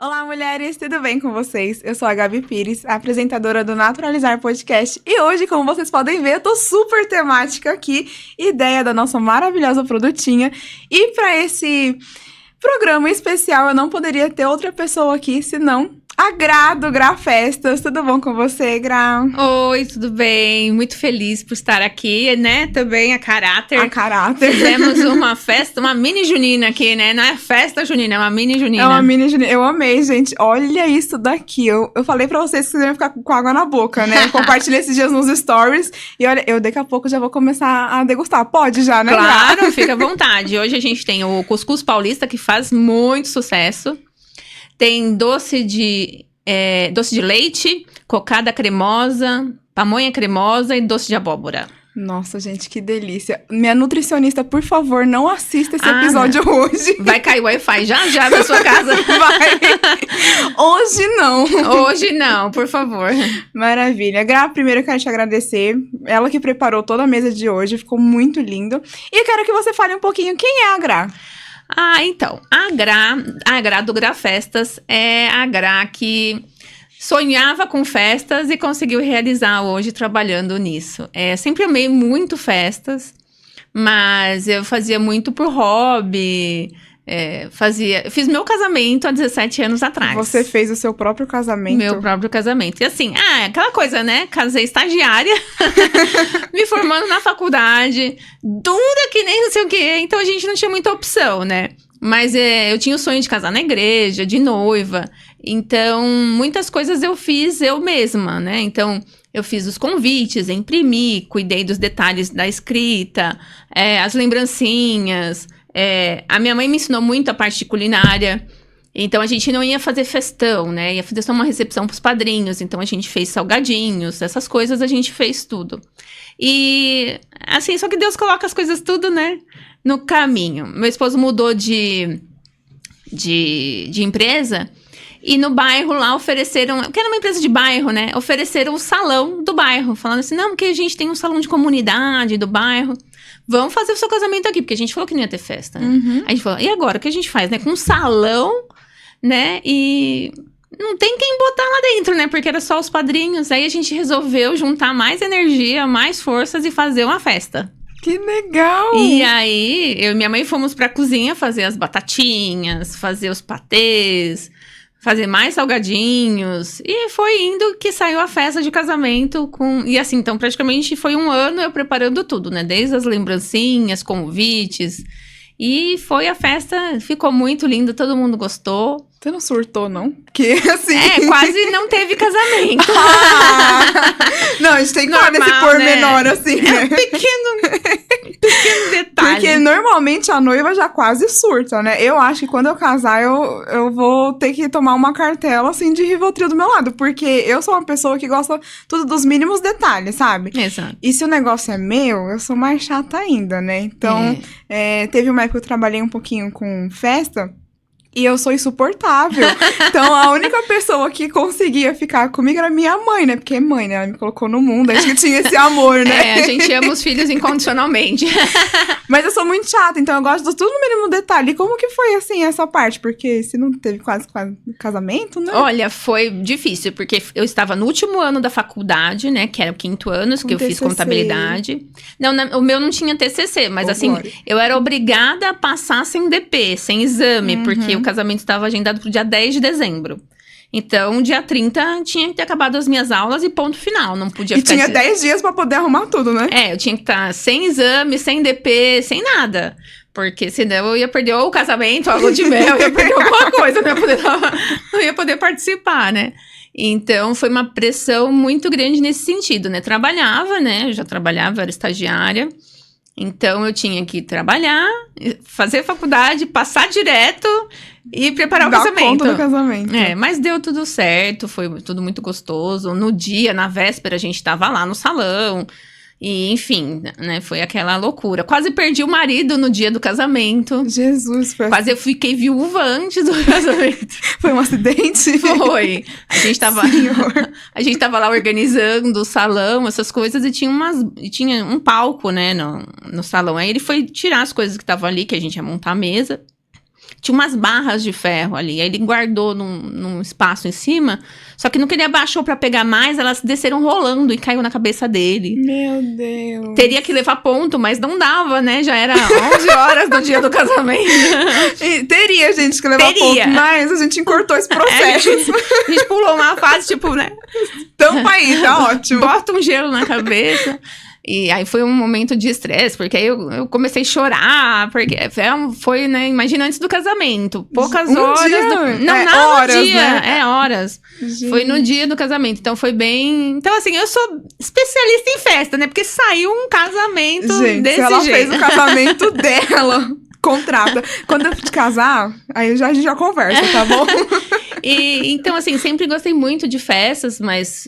Olá, mulheres, tudo bem com vocês? Eu sou a Gabi Pires, apresentadora do Naturalizar Podcast, e hoje, como vocês podem ver, eu tô super temática aqui, ideia da nossa maravilhosa produtinha, e para esse programa especial eu não poderia ter outra pessoa aqui, senão a Gra do Gra Festas. Tudo bom com você, Gra? Oi, tudo bem? Muito feliz por estar aqui, né? Também a caráter. A caráter. Fizemos uma festa, uma mini junina aqui, né? Não é festa junina, é uma mini junina. É uma mini junina. Eu amei, gente. Olha isso daqui. Eu falei pra vocês que vocês iam ficar com água na boca, né? Eu compartilhei esses dias nos stories. E olha, eu daqui a pouco já vou começar a degustar. Pode já, né? Claro, fica à vontade. Hoje a gente tem o cuscuz paulista, que faz muito sucesso. Tem doce de leite, cocada cremosa, pamonha cremosa e doce de abóbora. Nossa, gente, que delícia. Minha nutricionista, por favor, não assista esse episódio hoje. Vai cair o Wi-Fi já na sua casa? Vai. Hoje não. Hoje não, por favor. Maravilha. Gra, primeiro eu quero te agradecer. Ela que preparou toda a mesa de hoje, ficou muito lindo. E eu quero que você fale um pouquinho quem é a Gra. Então, a Gra do Gra Festas é a Gra que sonhava com festas e conseguiu realizar hoje trabalhando nisso. Sempre amei muito festas, mas eu fazia muito por hobby. Fiz meu casamento há 17 anos atrás. Você fez o seu próprio casamento? Meu próprio casamento. E assim, aquela coisa, né? Casei estagiária, me formando na faculdade, dura que nem não sei o quê. Então a gente não tinha muita opção, né? Mas eu tinha o sonho de casar na igreja, de noiva. Então, muitas coisas eu fiz eu mesma, né? Então, eu fiz os convites, imprimi, cuidei dos detalhes da escrita, as lembrancinhas. A minha mãe me ensinou muito a parte de culinária, então a gente não ia fazer festão, né? Ia fazer só uma recepção pros padrinhos, então a gente fez salgadinhos, essas coisas a gente fez tudo. E, assim, só que Deus coloca as coisas tudo, né, no caminho. Meu esposo mudou de empresa, e no bairro lá ofereceram, que era uma empresa de bairro, né? Ofereceram o salão do bairro, falando assim, não, porque a gente tem um salão de comunidade do bairro. Vamos fazer o seu casamento aqui, porque a gente falou que não ia ter festa, né? Uhum. A gente falou, e agora, o que a gente faz, né? Com um salão, né? E não tem quem botar lá dentro, né? Porque era só os padrinhos. Aí a gente resolveu juntar mais energia, mais forças e fazer uma festa. Que legal! E aí, eu e minha mãe fomos pra cozinha fazer as batatinhas, fazer os patês, fazer mais salgadinhos, e foi indo que saiu a festa de casamento e assim, então praticamente foi um ano eu preparando tudo, né, desde as lembrancinhas, convites, e foi a festa, ficou muito linda, todo mundo gostou. Você não surtou, não? Porque, assim... quase não teve casamento. Não, a gente tem que falar desse pormenor, né? Assim, né? Pequeno detalhe. Porque normalmente a noiva já quase surta, né? Eu acho que quando eu casar, eu vou ter que tomar uma cartela, assim, de Rivotril do meu lado. Porque eu sou uma pessoa que gosta tudo dos mínimos detalhes, sabe? Exato. E se o negócio é meu, eu sou mais chata ainda, né? Então, teve uma época que eu trabalhei um pouquinho com festa. E eu sou insuportável. Então, a única pessoa que conseguia ficar comigo era minha mãe, né? Porque é mãe, né? Ela me colocou no mundo, acho que tinha esse amor, né? A gente ama os filhos incondicionalmente. Mas eu sou muito chata, então eu gosto de tudo no mínimo detalhe. E como que foi, assim, essa parte? Porque se não teve quase casamento, né? Olha, foi difícil, porque eu estava no último ano da faculdade, né? Que era o 5º ano, que eu fiz contabilidade. Não, o meu não tinha TCC, mas assim, glória. eu era obrigada a passar sem DP, sem exame, porque o casamento estava agendado pro dia 10 de dezembro. Então, dia 30, tinha que ter acabado as minhas aulas e ponto final. Não podia ficar... E tinha 10 dias pra poder arrumar tudo, né? Eu tinha que estar sem exame, sem DP, sem nada. Porque senão eu ia perder ou o casamento, ou a lua de mel, eu ia perder alguma coisa, não ia poder participar, né? Então, foi uma pressão muito grande nesse sentido, né? Trabalhava, né? Eu já trabalhava, era estagiária. Então, eu tinha que trabalhar, fazer faculdade, passar direto e preparar o casamento. Dar conta do casamento. Mas deu tudo certo, foi tudo muito gostoso. No dia, na véspera, a gente tava lá no salão. E, enfim, né, foi aquela loucura. Quase perdi o marido no dia do casamento. Jesus, foi... Quase eu fiquei viúva antes do casamento. Foi um acidente? Foi. A gente tava lá organizando o salão, essas coisas, e tinha um palco, né, no salão. Aí ele foi tirar as coisas que estavam ali, que a gente ia montar a mesa. Tinha umas barras de ferro ali, aí ele guardou num espaço em cima, só que no que ele abaixou pra pegar mais, elas desceram rolando e caiu na cabeça dele. Meu Deus. Teria que levar ponto, mas não dava, né? Já era 11 horas do dia do casamento. Teria, gente, que levar ponto, mas a gente encurtou esse processo. A gente pulou uma fase, tipo, né? Tampa aí, tá ótimo. Bota um gelo na cabeça. E aí foi um momento de estresse, porque aí eu comecei a chorar, porque foi, né, imagina, antes do casamento, poucas horas. Não, nada horas, no dia, né? Horas. Gente. Foi no dia do casamento, então foi bem... Então, assim, eu sou especialista em festa, né, porque saiu um casamento desse se ela jeito. fez o casamento dela, contrata. Quando eu casar, aí a gente já conversa, tá bom? Então, assim, sempre gostei muito de festas, mas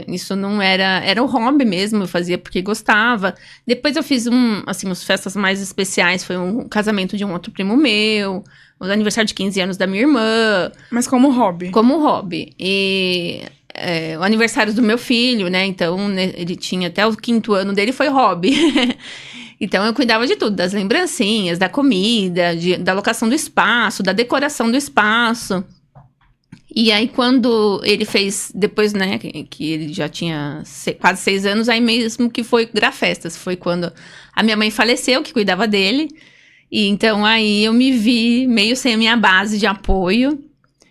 isso não era o hobby mesmo, eu fazia porque gostava. Depois eu fiz umas festas mais especiais, foi um casamento de um outro primo meu, o aniversário de 15 anos da minha irmã. Mas como hobby? Como hobby. E o aniversário do meu filho, né, então ele tinha até o 5º ano dele, foi hobby. Então, eu cuidava de tudo, das lembrancinhas, da comida, da locação do espaço, da decoração do espaço. E aí, quando ele fez, depois, né, que ele já tinha quase 6 anos, aí mesmo que foi Grafestas, foi quando a minha mãe faleceu, que cuidava dele. E então, aí eu me vi meio sem a minha base de apoio.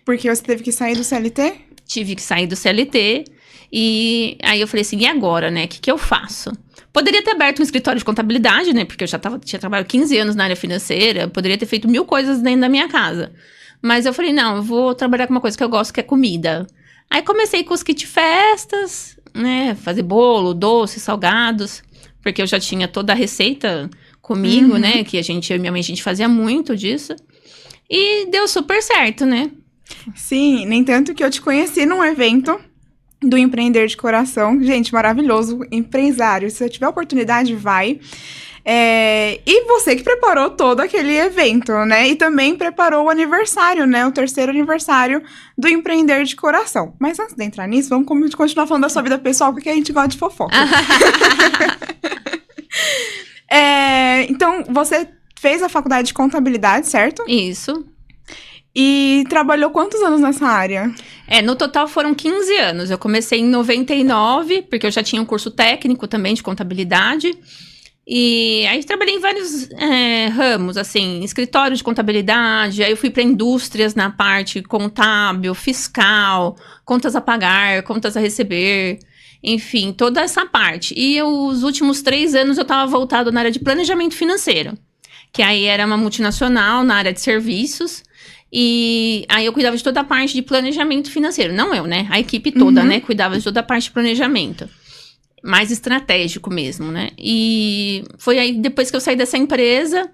Porque você teve que sair do CLT? Tive que sair do CLT. E aí eu falei assim, e agora, né, o que eu faço? Poderia ter aberto um escritório de contabilidade, né, porque eu já tinha trabalhado 15 anos na área financeira, poderia ter feito 1000 coisas dentro da minha casa. Mas eu falei, não, eu vou trabalhar com uma coisa que eu gosto, que é comida. Aí comecei com os kit festas, né, fazer bolo, doces, salgados, porque eu já tinha toda a receita comigo, né, que eu e minha mãe, a gente fazia muito disso. E deu super certo, né? Sim, nem tanto que eu te conheci num evento do Empreender de Coração. Gente, maravilhoso, empresário. Se você tiver oportunidade, vai. E você que preparou todo aquele evento, né? E também preparou o aniversário, né? O 3º aniversário do Empreender de Coração. Mas antes de entrar nisso, vamos continuar falando da sua vida pessoal, porque a gente gosta de fofoca. Então, você fez a faculdade de contabilidade, certo? Isso. E trabalhou quantos anos nessa área? No total foram 15 anos. Eu comecei em 99, porque eu já tinha um curso técnico também de contabilidade. E aí trabalhei em vários ramos, assim, escritório de contabilidade, aí eu fui para indústrias na parte contábil, fiscal, contas a pagar, contas a receber, enfim, toda essa parte. E os últimos 3 anos eu estava voltado na área de planejamento financeiro, que aí era uma multinacional na área de serviços, e aí eu cuidava de toda a parte de planejamento financeiro, não eu, né, a equipe toda, né, cuidava de toda a parte de planejamento. mais estratégico mesmo, né? E foi aí, depois que eu saí dessa empresa,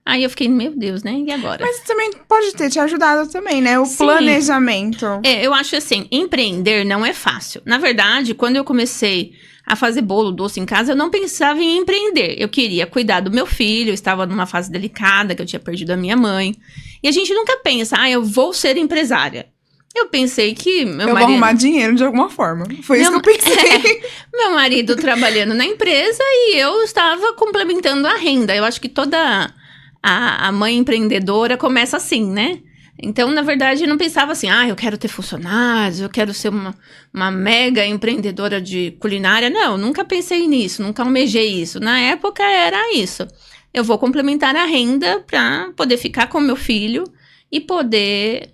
aí eu fiquei, meu Deus, né? E agora? Mas também pode ter te ajudado também, né? O Sim. planejamento. Eu acho assim, empreender não é fácil. Na verdade, quando eu comecei a fazer bolo doce em casa, eu não pensava em empreender. Eu queria cuidar do meu filho, eu estava numa fase delicada, que eu tinha perdido a minha mãe. E a gente nunca pensa, eu vou ser empresária. Eu pensei que meu marido... vou arrumar dinheiro de alguma forma. Foi isso que eu pensei. Meu marido trabalhando na empresa e eu estava complementando a renda. Eu acho que toda a mãe empreendedora começa assim, né? Então, na verdade, eu não pensava assim, eu quero ter funcionários, eu quero ser uma mega empreendedora de culinária. Não, nunca pensei nisso, nunca almejei isso. Na época era isso. Eu vou complementar a renda para poder ficar com meu filho e poder...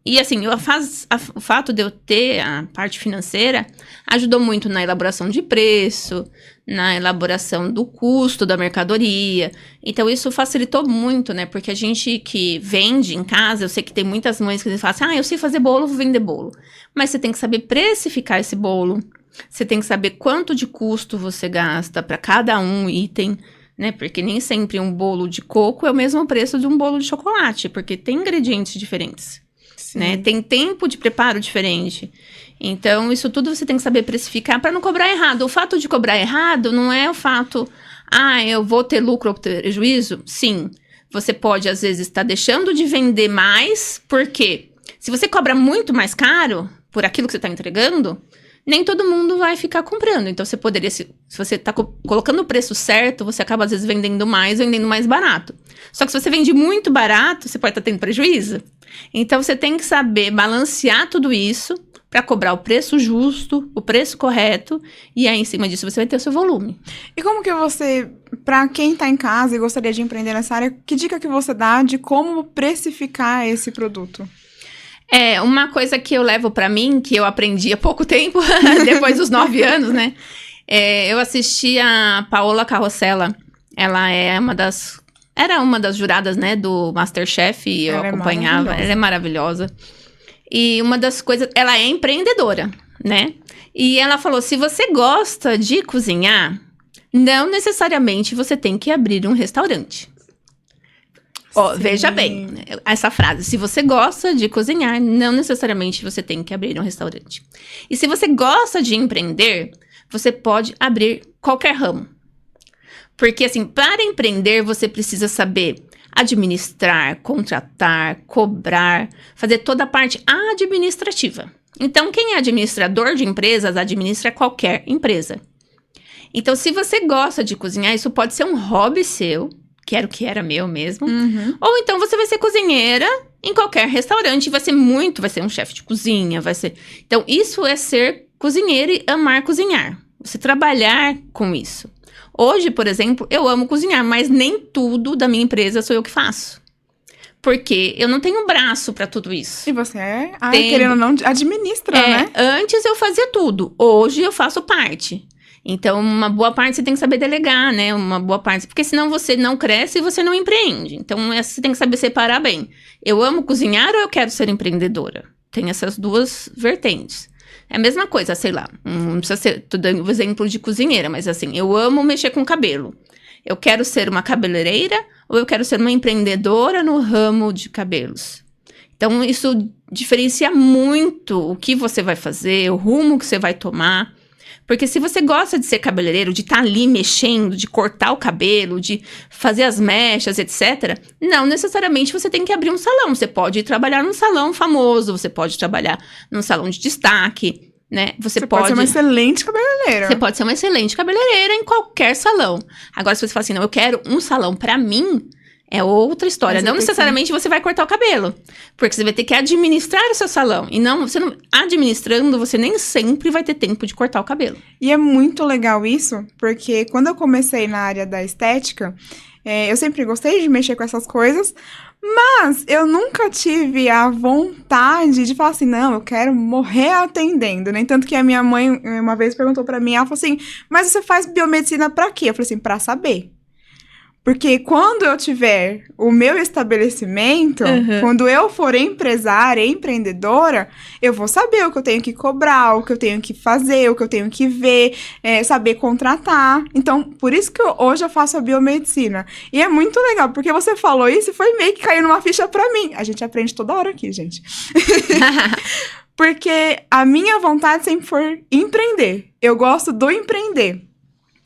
E assim, o fato de eu ter a parte financeira ajudou muito na elaboração de preço, na elaboração do custo da mercadoria. Então, isso facilitou muito, né? Porque a gente que vende em casa, eu sei que tem muitas mães que falam assim, eu sei fazer bolo, vou vender bolo. Mas você tem que saber precificar esse bolo. Você tem que saber quanto de custo você gasta para cada um item, né? Porque nem sempre um bolo de coco é o mesmo preço de um bolo de chocolate, porque tem ingredientes diferentes. Né? Tem tempo de preparo diferente. Então, isso tudo você tem que saber precificar para não cobrar errado. O fato de cobrar errado não é o fato, eu vou ter lucro ou prejuízo. Sim, você pode, às vezes, estar deixando de vender mais, porque se você cobra muito mais caro por aquilo que você está entregando, nem todo mundo vai ficar comprando. Então, você poderia, se você está colocando o preço certo, você acaba, às vezes, vendendo mais barato. Só que se você vende muito barato, você pode estar tendo prejuízo. Então, você tem que saber balancear tudo isso para cobrar o preço justo, o preço correto, e aí, em cima disso, você vai ter o seu volume. E como que você, para quem está em casa e gostaria de empreender nessa área, que dica que você dá de como precificar esse produto? Uma coisa que eu levo para mim, que eu aprendi há pouco tempo, depois dos 9 anos, né? Eu assisti a Paola Carrossela. Ela era uma das juradas, né, do MasterChef, e eu acompanhava. Ela é maravilhosa. E uma das coisas... Ela é empreendedora, né? E ela falou, se você gosta de cozinhar, não necessariamente você tem que abrir um restaurante. Veja bem, essa frase. Se você gosta de cozinhar, não necessariamente você tem que abrir um restaurante. E se você gosta de empreender, você pode abrir qualquer ramo. Porque, assim, para empreender, você precisa saber administrar, contratar, cobrar, fazer toda a parte administrativa. Então, quem é administrador de empresas, administra qualquer empresa. Então, se você gosta de cozinhar, isso pode ser um hobby seu, que era o que era meu mesmo. Uhum. Ou então você vai ser cozinheira em qualquer restaurante, vai ser um chefe de cozinha, vai ser... Então, isso é ser cozinheira e amar cozinhar. Você trabalhar com isso. Hoje, por exemplo, eu amo cozinhar, mas nem tudo da minha empresa sou eu que faço. Porque eu não tenho braço para tudo isso. E você querendo ou não, administra, né? Antes eu fazia tudo, hoje eu faço parte. Então, uma boa parte você tem que saber delegar, né? Uma boa parte, porque senão você não cresce e você não empreende. Então, você tem que saber separar bem. Eu amo cozinhar ou eu quero ser empreendedora? Tem essas duas vertentes. É a mesma coisa, sei lá, não precisa ser, tô dando um exemplo de cozinheira, mas assim, eu amo mexer com cabelo. Eu quero ser uma cabeleireira ou eu quero ser uma empreendedora no ramo de cabelos? Então, isso diferencia muito o que você vai fazer, o rumo que você vai tomar. Porque se você gosta de ser cabeleireiro, de estar ali mexendo, de cortar o cabelo, de fazer as mechas, etc., não necessariamente você tem que abrir um salão. Você pode ir trabalhar num salão famoso, você pode trabalhar num salão de destaque, né? Você pode ser uma excelente cabeleireira. Você pode ser uma excelente cabeleireira em qualquer salão. Agora, se você fala assim, não, eu quero um salão pra mim, é outra história. Não necessariamente você vai cortar o cabelo. Porque você vai ter que administrar o seu salão. E administrando, você nem sempre vai ter tempo de cortar o cabelo. E é muito legal isso, porque quando eu comecei na área da estética, eu sempre gostei de mexer com essas coisas, mas eu nunca tive a vontade de falar assim, não, eu quero morrer atendendo, né? Tanto que a minha mãe uma vez perguntou pra mim, ela falou assim, mas você faz biomedicina pra quê? Eu falei assim, pra saber. Porque quando eu tiver o meu estabelecimento, quando eu for empresária, empreendedora, eu vou saber o que eu tenho que cobrar, o que eu tenho que fazer, o que eu tenho que ver, saber contratar. Então, por isso que hoje eu faço a biomedicina. E é muito legal, porque você falou isso e foi meio que caiu numa ficha pra mim. A gente aprende toda hora aqui, gente. Porque a minha vontade sempre foi empreender. Eu gosto do empreender.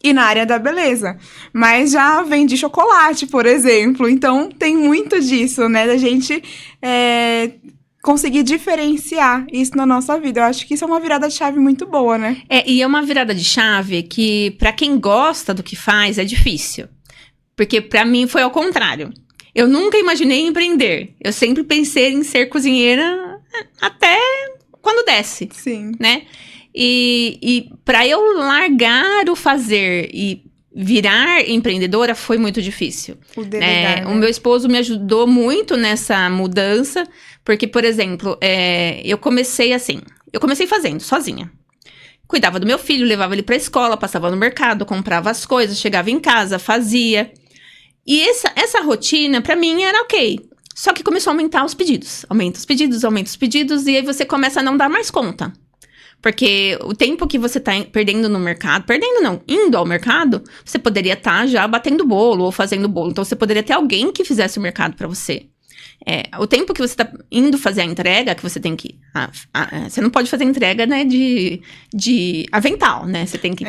E na área da beleza. Mas já vendi chocolate, por exemplo. Então, tem muito disso, né? Da gente conseguir diferenciar isso na nossa vida. Eu acho que isso é uma virada de chave muito boa, né? E é uma virada de chave que, pra quem gosta do que faz, é difícil. Porque pra mim foi ao contrário. Eu nunca imaginei empreender. Eu sempre pensei em ser cozinheira até quando desce. Sim. Né? E para eu largar o fazer e virar empreendedora foi muito difícil. Né? O meu esposo me ajudou muito nessa mudança, porque, por exemplo, eu comecei fazendo sozinha. Cuidava do meu filho, levava ele pra escola, passava no mercado, comprava as coisas, chegava em casa, fazia. E essa rotina, pra mim, era ok. Só que começou a aumentar os pedidos. Aumenta os pedidos, e aí você começa a não dar mais conta. Porque o tempo que você tá perdendo no mercado, indo ao mercado, você poderia estar já batendo bolo ou fazendo bolo. Então, você poderia ter alguém que fizesse o mercado pra você. O tempo que você tá indo fazer a entrega, que você tem que... você não pode fazer entrega, né, de avental, né? Você tem que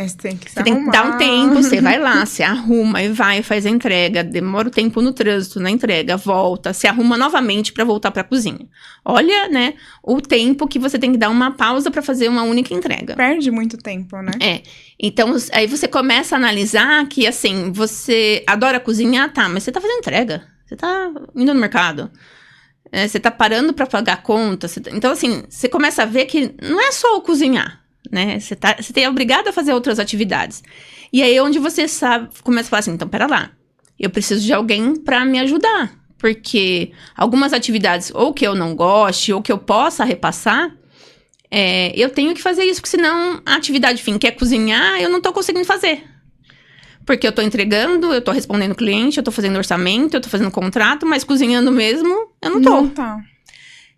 dar um tempo, você vai lá, você arruma e vai, faz a entrega. Demora o tempo no trânsito, na entrega, volta, se arruma novamente pra voltar pra cozinha. Olha, né, o tempo que você tem que dar uma pausa pra fazer uma única entrega. Perde muito tempo, né? Então, aí você começa a analisar que, assim, você adora cozinhar, tá, mas você tá fazendo entrega. Você tá indo no mercado, você tá parando pra pagar a conta. Então, assim, você começa a ver que não é só o cozinhar, né? Você é obrigado a fazer outras atividades. E aí, onde você começa a falar assim, então, pera lá, eu preciso de alguém pra me ajudar. Porque algumas atividades, ou que eu não goste, ou que eu possa repassar, eu tenho que fazer isso, porque senão a atividade fim, que é cozinhar, eu não tô conseguindo fazer. Porque eu tô entregando, eu tô respondendo cliente, eu tô fazendo orçamento, eu tô fazendo contrato, mas cozinhando mesmo, eu não tô. Não tá.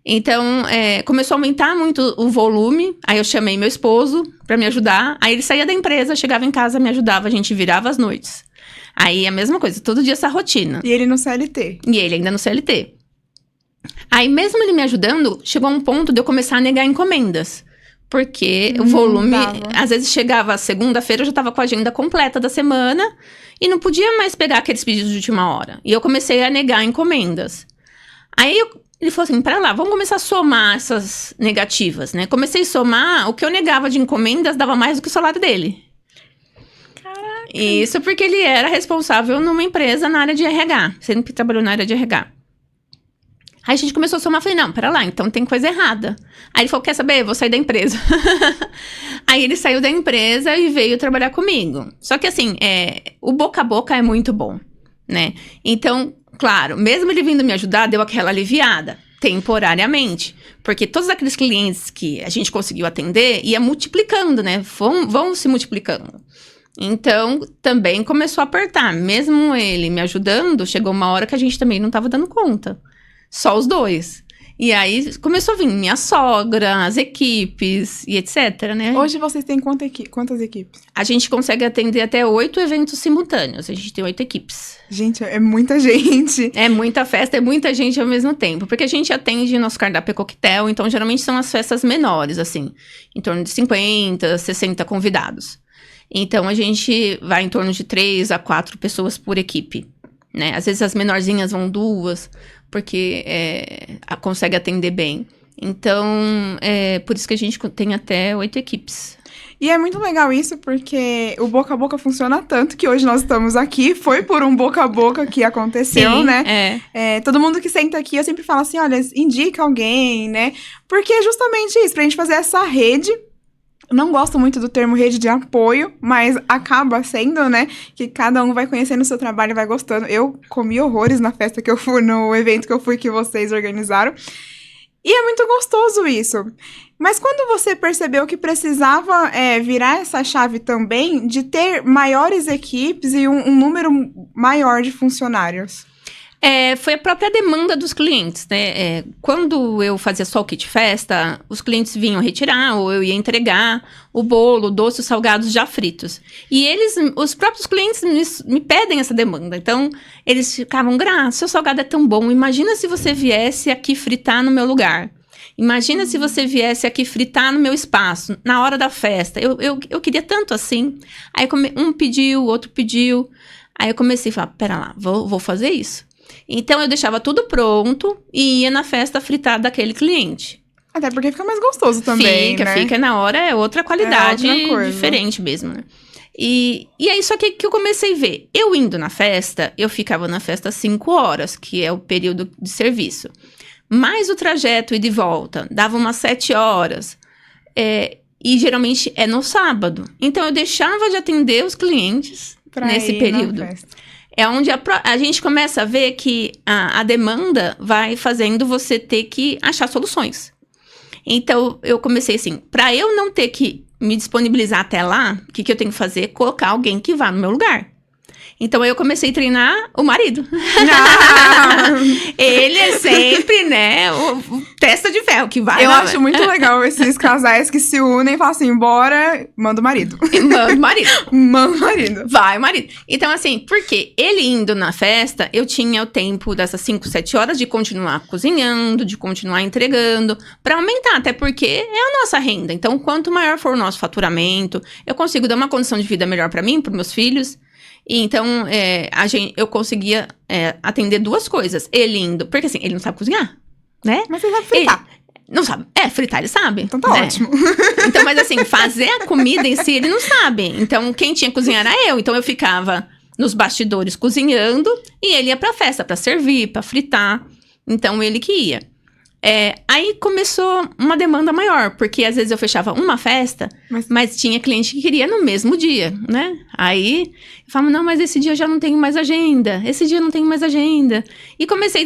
Então, começou a aumentar muito o volume, aí eu chamei meu esposo pra me ajudar, aí ele saía da empresa, chegava em casa, me ajudava, a gente virava as noites. Aí a mesma coisa, todo dia essa rotina. E ele no CLT. E ele ainda no CLT. Aí mesmo ele me ajudando, chegou um ponto de eu começar a negar encomendas. Porque o volume, às vezes chegava segunda-feira, eu já tava com a agenda completa da semana e não podia mais pegar aqueles pedidos de última hora. E eu comecei a negar encomendas. Aí ele falou assim, pera lá, vamos começar a somar essas negativas, né? Comecei a somar, o que eu negava de encomendas dava mais do que o salário dele. Caraca! Isso porque ele era responsável numa empresa na área de RH, sempre trabalhou na área de RH. Aí a gente começou a somar, falei, não, pera lá, então tem coisa errada. Aí ele falou, quer saber? Eu vou sair da empresa. Aí ele saiu da empresa e veio trabalhar comigo. Só que assim, o boca a boca é muito bom, né? Então, claro, mesmo ele vindo me ajudar, deu aquela aliviada, temporariamente. Porque todos aqueles clientes que a gente conseguiu atender, ia multiplicando, né? Vão se multiplicando. Então, também começou a apertar. Mesmo ele me ajudando, chegou uma hora que a gente também não estava dando conta. Só os dois. E aí, começou a vir minha sogra, as equipes e etc, né? Hoje vocês têm quantas equipes? A gente consegue atender até 8 eventos simultâneos. A gente tem 8 equipes. Gente, é muita gente. É muita festa, é muita gente ao mesmo tempo. Porque a gente atende nosso cardápio coquetel, então geralmente são as festas menores, assim. Em torno de 50, 60 convidados. Então, a gente vai em torno de 3 a 4 pessoas por equipe, né? Às vezes as menorzinhas vão 2, porque consegue atender bem. Então, por isso que a gente tem até 8 equipes. E é muito legal isso, porque o boca a boca funciona tanto que hoje nós estamos aqui. Foi por um boca a boca que aconteceu, sim, né? Todo mundo que senta aqui, eu sempre falo assim, olha, indica alguém, né? Porque é justamente isso, pra gente fazer essa rede. Não gosto muito do termo rede de apoio, mas acaba sendo, né? Que cada um vai conhecendo o seu trabalho e vai gostando. Eu comi horrores na festa que eu fui, no evento que eu fui, que vocês organizaram. E é muito gostoso isso. Mas quando você percebeu que precisava virar essa chave também de ter maiores equipes e um número maior de funcionários? Foi a própria demanda dos clientes, né? Quando eu fazia só o kit festa, os clientes vinham retirar ou eu ia entregar o bolo, o doce, os salgados já fritos. E os próprios clientes me pedem essa demanda. Então, eles ficavam, Gra, seu salgado é tão bom, imagina se você viesse aqui fritar no meu lugar. Imagina se você viesse aqui fritar no meu espaço, na hora da festa. Eu queria tanto assim. Aí um pediu, o outro pediu. Aí eu comecei a falar, pera lá, vou fazer isso. Então, eu deixava tudo pronto e ia na festa fritar daquele cliente. Até porque fica mais gostoso também, Fica na hora, é outra qualidade, diferente mesmo, né? E aí, só que eu comecei a ver. Eu indo na festa, eu ficava na festa 5 horas, que é o período de serviço. Mais o trajeto e de volta, dava umas 7 horas. E geralmente é no sábado. Então, eu deixava de atender os clientes nesse período. É onde a gente começa a ver que a demanda vai fazendo você ter que achar soluções. Então, eu comecei assim, para eu não ter que me disponibilizar até lá, o que eu tenho que fazer? Colocar alguém que vá no meu lugar. Então, eu comecei a treinar o marido. Ele é sempre, né, o testa de ferro que vai. Eu acho muito legal esses casais que se unem e falam assim, bora, manda o marido. Manda o marido. Manda o marido. Vai o marido. Então, assim, porque ele indo na festa, eu tinha o tempo dessas 5, 7 horas de continuar cozinhando, de continuar entregando, pra aumentar, até porque é a nossa renda. Então, quanto maior for o nosso faturamento, eu consigo dar uma condição de vida melhor pra mim, pros meus filhos. E então, eu conseguia atender 2 coisas. Ele indo... Porque assim, ele não sabe cozinhar, né? Mas você sabe fritar. Não sabe. Fritar ele sabe. Então tá ótimo. Então, mas assim, fazer a comida em si, ele não sabe. Então, quem tinha que cozinhar era eu. Então, eu ficava nos bastidores cozinhando e ele ia pra festa, pra servir, pra fritar. Então, ele que ia. Aí começou uma demanda maior, porque às vezes eu fechava uma festa, mas tinha cliente que queria no mesmo dia, né? Aí eu falava, não, mas esse dia eu já não tenho mais agenda, E comecei a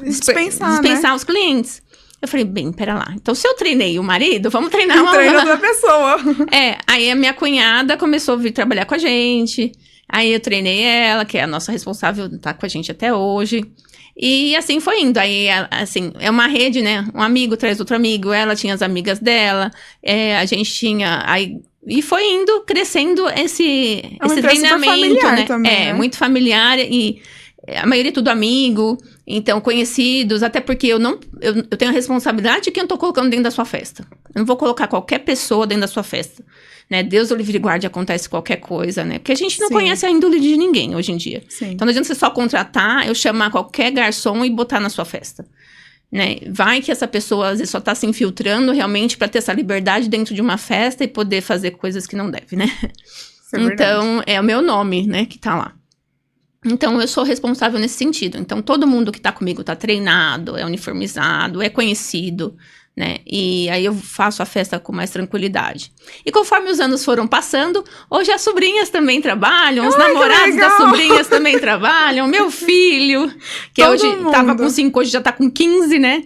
dispensar os clientes. Eu falei, bem, pera lá, então se eu treinei o marido, vamos treinar uma outra pessoa. Aí a minha cunhada começou a vir trabalhar com a gente, aí eu treinei ela, que é a nossa responsável, tá com a gente até hoje. E assim foi indo. Aí, assim, é uma rede, né? Um amigo traz outro amigo, ela tinha as amigas dela, a gente tinha... E foi indo, crescendo esse treinamento, né? Também, né? Muito familiar e a maioria tudo amigo, então conhecidos, até porque eu tenho a responsabilidade de quem eu tô colocando dentro da sua festa. Eu não vou colocar qualquer pessoa dentro da sua festa, né? Deus o livre e guarde, acontece qualquer coisa, né? Porque a gente não conhece a índole de ninguém hoje em dia. Sim. Então não adianta você só contratar, eu chamar qualquer garçom e botar na sua festa, né? Vai que essa pessoa às vezes só tá se infiltrando realmente para ter essa liberdade dentro de uma festa e poder fazer coisas que não deve, né? Então, é o meu nome, né, que tá lá. Então, eu sou responsável nesse sentido. Então, todo mundo que tá comigo tá treinado, é uniformizado, é conhecido, né? E aí eu faço a festa com mais tranquilidade. E conforme os anos foram passando, hoje as sobrinhas também trabalham, os namorados das sobrinhas também trabalham, meu filho, que hoje tava com 5, hoje já tá com 15, né?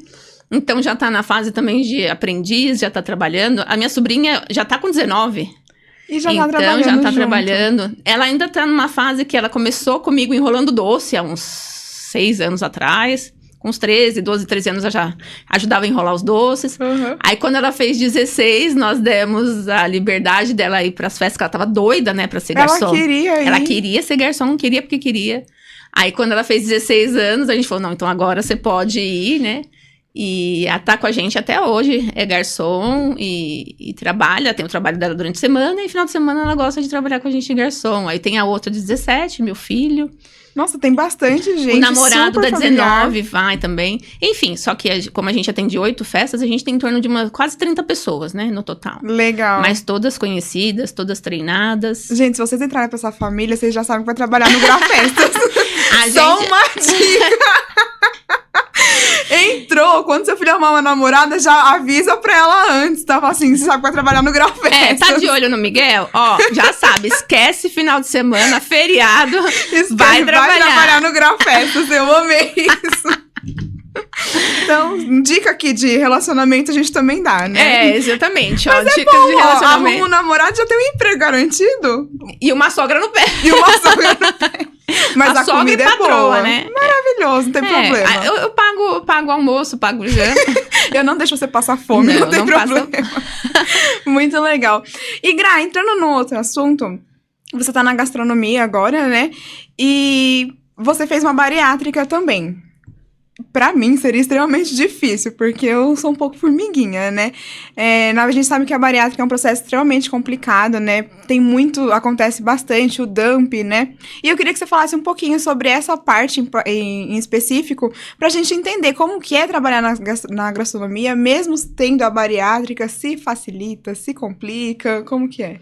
Então, já tá na fase também de aprendiz, já tá trabalhando. A minha sobrinha já tá com 19. E já tá trabalhando. Então, já tá trabalhando. Ela ainda tá numa fase que ela começou comigo enrolando doce há uns 6 anos atrás. Com uns 13 anos, eu já ajudava a enrolar os doces. Uhum. Aí, quando ela fez 16, nós demos a liberdade dela ir pras festas, que ela tava doida, né, pra ser garçom. Ela queria ser garçom, não queria porque queria. Aí, quando ela fez 16 anos, a gente falou, não, então agora você pode ir, né? E ela tá com a gente até hoje, é garçom e trabalha, tem o trabalho dela durante a semana, e final de semana ela gosta de trabalhar com a gente de garçom. Aí tem a outra de 17, meu filho. Nossa, tem bastante gente. O namorado da 19 familiar. vai também. Enfim, só que como a gente atende 8 festas, a gente tem em torno de quase 30 pessoas, né, no total. Legal. Mas todas conhecidas, todas treinadas. Gente, se vocês entrarem pra essa família, vocês já sabem que vai trabalhar no Gra Festas. Só uma dica. Entrou, quando seu filho arrumar uma namorada, já avisa pra ela antes, tá? Fala assim, você sabe que vai trabalhar no Gra Festas. Tá de olho no Miguel? Ó, já sabe, esquece final de semana, feriado, vai trabalhar no Gra Festas, eu amei isso. Então, dica aqui de relacionamento a gente também dá, né? Exatamente. Mas dicas bom, de ó, relacionamento. arruma um namorado, já tem um emprego garantido. E uma sogra no pé. E uma sogra no pé. Mas a sogra comida e é patroa, boa. né? Maravilhoso, não tem problema. Eu pago almoço, pago janta. Eu não deixo você passar fome, não tem não problema. Muito legal. E Gra, entrando no outro assunto, você tá na gastronomia agora, né? E você fez uma bariátrica também. Pra mim, seria extremamente difícil, porque eu sou um pouco formiguinha, né? A gente sabe que a bariátrica é um processo extremamente complicado, né? Acontece bastante o dump, né? E eu queria que você falasse um pouquinho sobre essa parte em específico, pra gente entender como que é trabalhar na gastronomia, mesmo tendo a bariátrica, se facilita, se complica, como que é?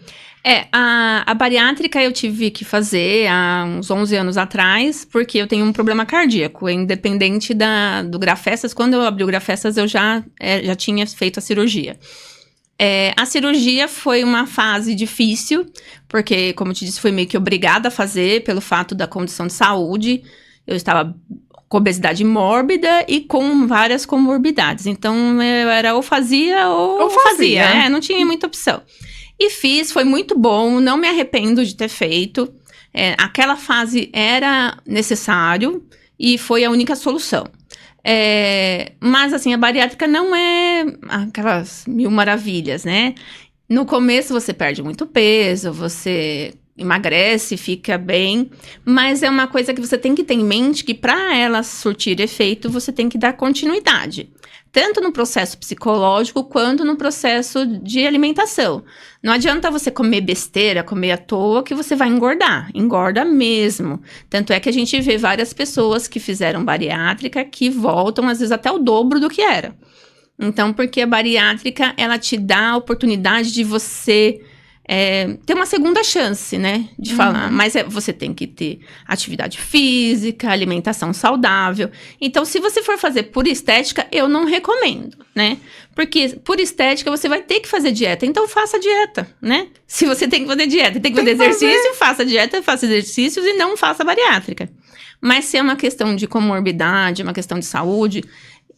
A bariátrica eu tive que fazer há uns 11 anos atrás, porque eu tenho um problema cardíaco, independente do Grafessas. Quando eu abri o Grafessas, eu já tinha feito a cirurgia. A cirurgia foi uma fase difícil, porque, como eu te disse, fui meio que obrigada a fazer pelo fato da condição de saúde. Eu estava com obesidade mórbida e com várias comorbidades. Então, eu era ou fazia ou fazia. Não tinha muita opção. E fiz, foi muito bom, não me arrependo de ter feito. Aquela fase era necessário e foi a única solução. Mas, assim, a bariátrica não é aquelas mil maravilhas, né? No começo você perde muito peso, você emagrece, fica bem, mas é uma coisa que você tem que ter em mente que para ela surtir efeito, você tem que dar continuidade. Tanto no processo psicológico, quanto no processo de alimentação. Não adianta você comer besteira, comer à toa, que você vai engordar. Engorda mesmo. Tanto é que a gente vê várias pessoas que fizeram bariátrica que voltam, às vezes, até o dobro do que era. Então, porque a bariátrica, ela te dá a oportunidade de você ter uma segunda chance, né? De falar. Mas você tem que ter atividade física, alimentação saudável. Então, se você for fazer por estética, eu não recomendo, né? Porque por estética, você vai ter que fazer dieta. Então, faça dieta, né? Se você tem que fazer dieta, tem que fazer exercício, faça dieta, faça exercícios e não faça bariátrica. Mas se é uma questão de comorbidade, uma questão de saúde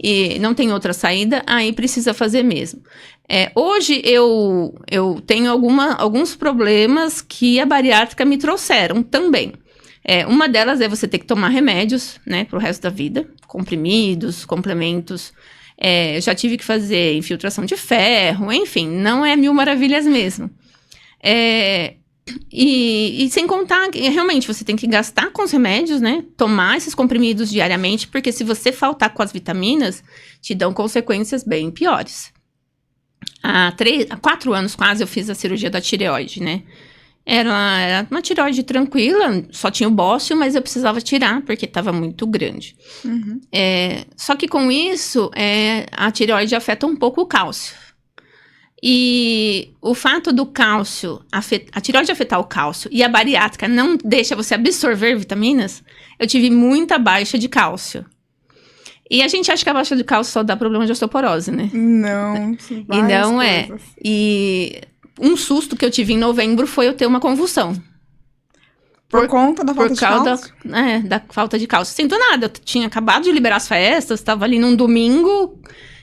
e não tem outra saída, aí precisa fazer mesmo. Hoje eu tenho alguns problemas que a bariátrica me trouxeram também. Uma delas é você ter que tomar remédios, né, pro resto da vida, comprimidos, complementos. Eu já tive que fazer infiltração de ferro, enfim, não é mil maravilhas mesmo. E sem contar que realmente você tem que gastar com os remédios, né? Tomar esses comprimidos diariamente, porque se você faltar com as vitaminas, te dão consequências bem piores. Há 4 anos quase eu fiz a cirurgia da tireoide, né? Era uma tireoide tranquila, só tinha o bócio, mas eu precisava tirar, porque estava muito grande. Uhum. Só que com isso, a tireoide afeta um pouco o cálcio. E o fato do cálcio, a tireoide afetar o cálcio e a bariátrica não deixa você absorver vitaminas, eu tive muita baixa de cálcio. E a gente acha que a baixa de cálcio só dá problema de osteoporose, né? Não, e não é. E um susto que eu tive em novembro foi eu ter uma convulsão. Por conta da falta de cálcio? Da falta de cálcio. Sinto nada, eu tinha acabado de liberar as festas, estava ali num domingo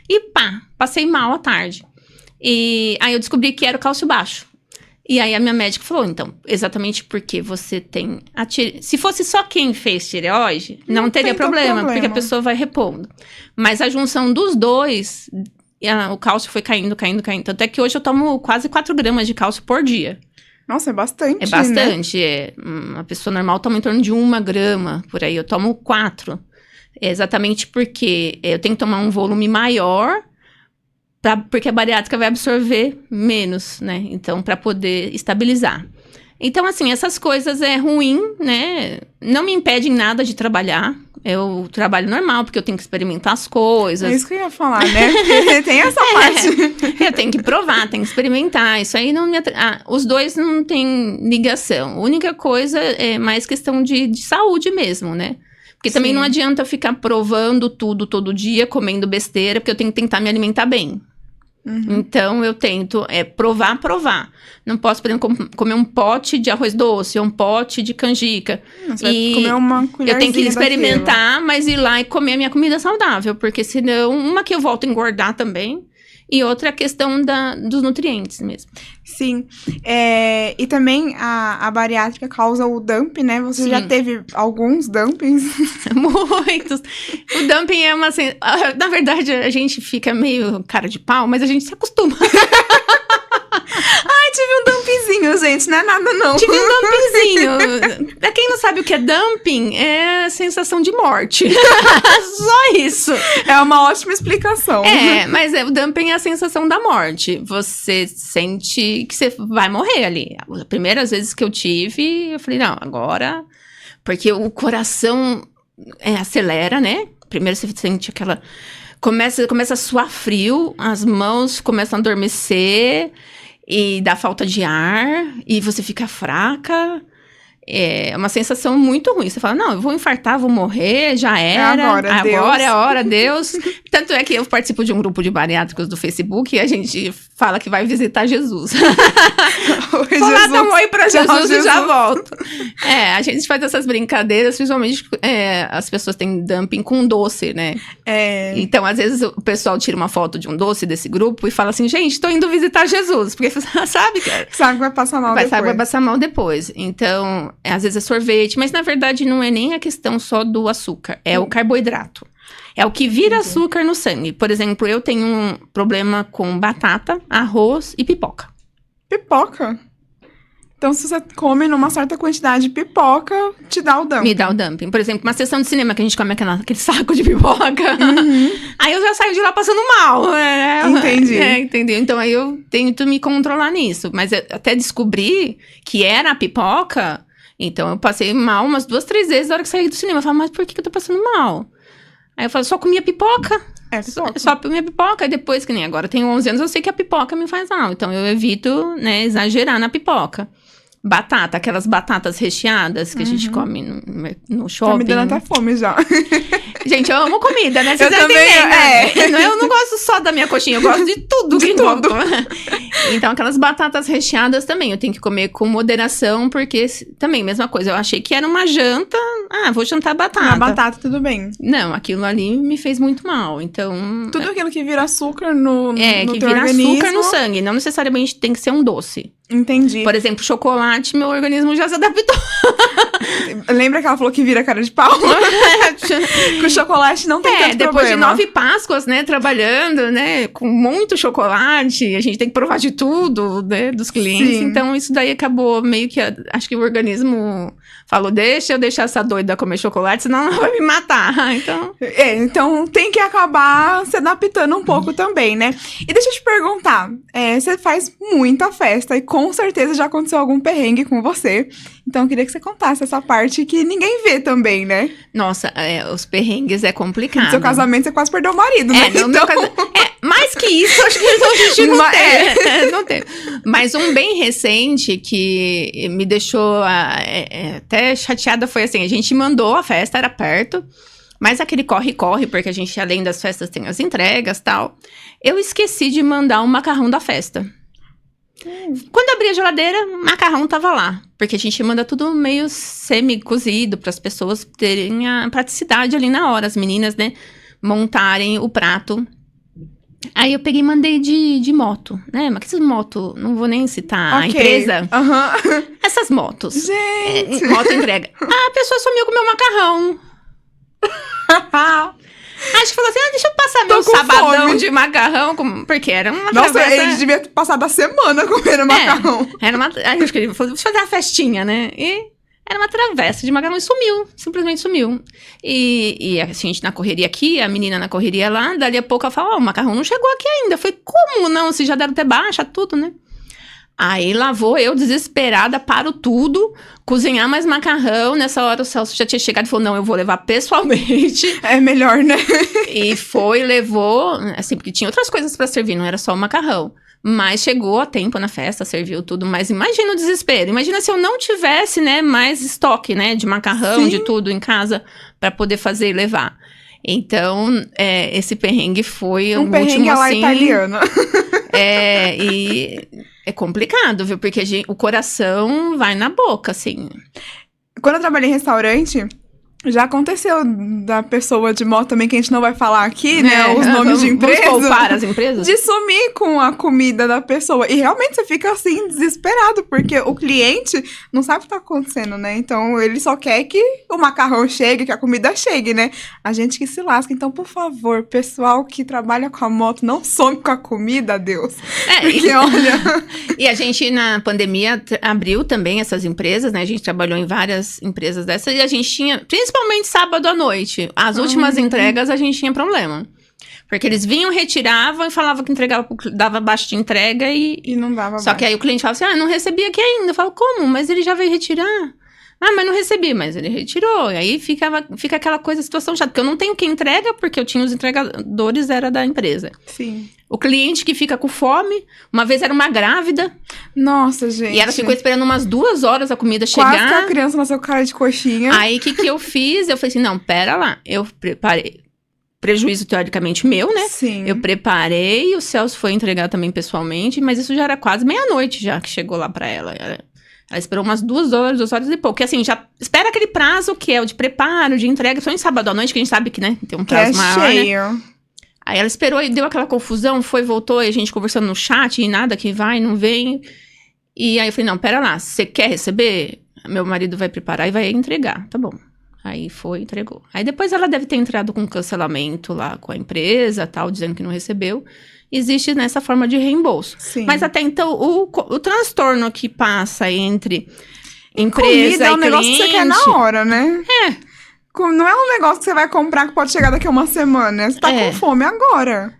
e passei mal à tarde. E aí eu descobri que era o cálcio baixo. E aí a minha médica falou, então, exatamente porque você tem... Se fosse só quem fez tireoide, não teria problema, porque a pessoa vai repondo. Mas a junção dos dois, o cálcio foi caindo. Tanto é que hoje eu tomo quase 4 gramas de cálcio por dia. Nossa, é bastante, É bastante, né? Uma pessoa normal toma em torno de 1 grama, por aí. Eu tomo 4. Exatamente porque eu tenho que tomar um volume maior... porque a bariátrica vai absorver menos, né? Então, para poder estabilizar. Então, assim, essas coisas é ruim, né? Não me impede em nada de trabalhar. Eu trabalho normal, porque eu tenho que experimentar as coisas. É isso que eu ia falar, né? Porque tem essa parte. Eu tenho que provar, tenho que experimentar. Isso aí não me os dois não tem ligação. A única coisa é mais questão de saúde mesmo, né? Porque também não adianta eu ficar provando tudo todo dia, comendo besteira, porque eu tenho que tentar me alimentar bem. Então, eu tento provar. Não posso, por exemplo, comer um pote de arroz doce ou um pote de canjica. Você vai comer uma colherzinha eu tenho que experimentar, daquilo. mas ir lá e comer a minha comida saudável. Porque senão, uma que eu volto a engordar também. E outra a questão dos nutrientes mesmo. Sim. E também a bariátrica causa o dumping, né? Você já teve alguns dumpings? Muitos. O dumping é uma... Assim, na verdade, a gente fica meio cara de pau, mas a gente se acostuma. Ai, tive um dumpingzinho, gente. Não é nada, não. Tive um dumpingzinho. Pra quem não sabe o que é dumping, é a sensação de morte. Só isso. É uma ótima explicação. Mas o dumping é a sensação da morte. Você sente que você vai morrer ali. As primeiras vezes que eu tive, eu falei, não, agora... Porque o coração acelera, né? Primeiro você sente aquela... Começa a suar frio, as mãos começam a adormecer... E dá falta de ar, e você fica fraca. É uma sensação muito ruim. Você fala, não, eu vou infartar, vou morrer, já era. Agora é a hora, Deus. Tanto é que eu participo de um grupo de bariátricos do Facebook e a gente fala que vai visitar Jesus. Vou lá dar um oi pra Jesus e já volto. A gente faz essas brincadeiras, principalmente as pessoas têm dumping com doce, né? Então, às vezes, o pessoal tira uma foto de um doce desse grupo e fala assim, gente, tô indo visitar Jesus. Porque sabe que vai passar mal depois. Vai passar mal depois. Então, às vezes é sorvete, mas na verdade não é nem a questão só do açúcar, é o carboidrato. É o que vira açúcar no sangue. Por exemplo, eu tenho um problema com batata, arroz e pipoca. Pipoca? Então, se você come numa certa quantidade de pipoca, te dá o dumping. Me dá o dumping. Por exemplo, uma sessão de cinema que a gente come aquele saco de pipoca. Aí eu já saio de lá passando mal. Entendi. Entendeu? Então, aí eu tento me controlar nisso. Mas até descobrir que era a pipoca, então eu passei mal umas 2, 3 vezes na hora que saí do cinema. Eu falo, mas por que eu tô passando mal? Aí eu falo, só comia pipoca. Só comia pipoca. E depois, que nem agora, eu tenho 11 anos, eu sei que a pipoca me faz mal. Então, eu evito, né, exagerar na pipoca. Batata, aquelas batatas recheadas que a gente come no shopping. Tá me dando até fome já. Gente, eu amo comida, né? Vocês também, né? Eu não gosto só da minha coxinha, eu gosto de tudo que envolve. Então, aquelas batatas recheadas também, eu tenho que comer com moderação, porque também, mesma coisa, eu achei que era uma janta, vou jantar batata. Na batata, tudo bem. Não, aquilo ali me fez muito mal, então... Tudo aquilo que vira açúcar no que teu vira organismo. açúcar no sangue, não necessariamente tem que ser um doce. Entendi. Por exemplo, chocolate, meu organismo já se adaptou. Lembra que ela falou que vira cara de pau? Com chocolate não tem tanto depois problema. de 9 Páscoas, né, trabalhando, né, com muito chocolate, a gente tem que provar de tudo, né, dos clientes. Sim. Então, isso daí acabou meio que, acho que o organismo falou, deixa eu deixar essa doida comer chocolate, senão ela vai me matar. Então... então tem que acabar se adaptando um pouco também, né? E deixa eu te perguntar, você faz muita festa e com certeza já aconteceu algum perrengue com você. Então eu queria que você contasse essa parte que ninguém vê também, né? Nossa, os perrengues é complicado. No seu casamento você quase perdeu o marido, né? No meu casamento... mais que isso, acho que a gente não teve. Não teve. Mas um bem recente que me deixou até chateada foi assim, a gente mandou a festa, era perto, mas aquele corre-corre, porque a gente, além das festas, tem as entregas e tal. Eu esqueci de mandar o macarrão da festa. Quando abri a geladeira, o macarrão tava lá. Porque a gente manda tudo meio semi-cozido, para as pessoas terem a praticidade ali na hora, as meninas, né, montarem o prato. Aí eu peguei e mandei de moto, né? Mas que essas motos, não vou nem citar a empresa. Essas motos. Gente! Moto entrega. A pessoa sumiu com o meu macarrão. Acho que falou assim, deixa eu passar meu sabadão fome. De macarrão, porque era uma Nossa, travessa... ele devia ter passado a semana comendo macarrão. Era uma... Acho que ele falou, deixa eu fazer uma festinha, né? E era uma travessa de macarrão e sumiu, simplesmente sumiu. E a gente na correria aqui, a menina na correria lá, dali a pouco ela falou, o macarrão não chegou aqui ainda. Foi como não? Se já deram até baixa, tudo, né? Aí lá vou eu, desesperada, paro tudo, cozinhar mais macarrão. Nessa hora o Celso já tinha chegado e falou, não, eu vou levar pessoalmente. É melhor, né? E foi, levou, assim, porque tinha outras coisas pra servir, não era só o macarrão. Mas chegou a tempo na festa, serviu tudo. Mas imagina o desespero. Imagina se eu não tivesse, né, mais estoque, né, de macarrão, de tudo em casa, pra poder fazer e levar. Então, esse perrengue foi Um perrengue último, lá assim, italiano. E é complicado, viu? Porque o coração vai na boca, assim. Quando eu trabalhei em restaurante, já aconteceu da pessoa de moto também, que a gente não vai falar aqui, né? Os nomes de empresa. Vamos poupar as empresas? De sumir com a comida da pessoa. E realmente você fica assim, desesperado, porque o cliente não sabe o que tá acontecendo, né? Então ele só quer que o macarrão chegue, que a comida chegue, né? A gente que se lasca. Então, por favor, pessoal que trabalha com a moto, não some com a comida, Deus. Porque, olha... E a gente, na pandemia, abriu também essas empresas, né? A gente trabalhou em várias empresas dessas e a gente tinha, principalmente sábado à noite, as últimas entregas a gente tinha problema. Porque eles vinham, retiravam e falavam que entregava, dava baixo de entrega E não dava Só que aí o cliente falava assim, não recebi aqui ainda. Eu falo, como? Mas ele já veio retirar. Mas não recebi, mas ele retirou. E aí fica aquela coisa, situação chata. Porque eu não tenho quem entrega, porque eu tinha os entregadores, era da empresa. Sim. O cliente que fica com fome, uma vez era uma grávida. Nossa, gente. E ela ficou esperando umas 2 horas a comida chegar. Quase que a criança nasceu com cara de coxinha. Aí, o que eu fiz? Eu falei assim, não, pera lá. Eu preparei. Prejuízo, teoricamente, meu, né? Sim. Eu preparei, o Celso foi entregar também pessoalmente, mas isso já era quase meia-noite já que chegou lá pra ela. Ela esperou umas 2 horas, 2 horas e pouco. Porque assim, já espera aquele prazo que é o de preparo, de entrega, só em sábado à noite, que a gente sabe que, né, tem um prazo maior, cheio. né? Aí ela esperou e deu aquela confusão, foi, voltou, e a gente conversando no chat, e nada que vai, não vem. E aí eu falei, não, pera lá, você quer receber? Meu marido vai preparar e vai entregar, tá bom. Aí foi, entregou. Aí depois ela deve ter entrado com cancelamento lá com a empresa, tal, dizendo que não recebeu. Existe nessa forma de reembolso. Sim. Mas até então, o transtorno que passa entre empresa Comida é e um negócio que você quer na hora, né? Não é um negócio que você vai comprar que pode chegar daqui a uma semana. Você tá com fome agora.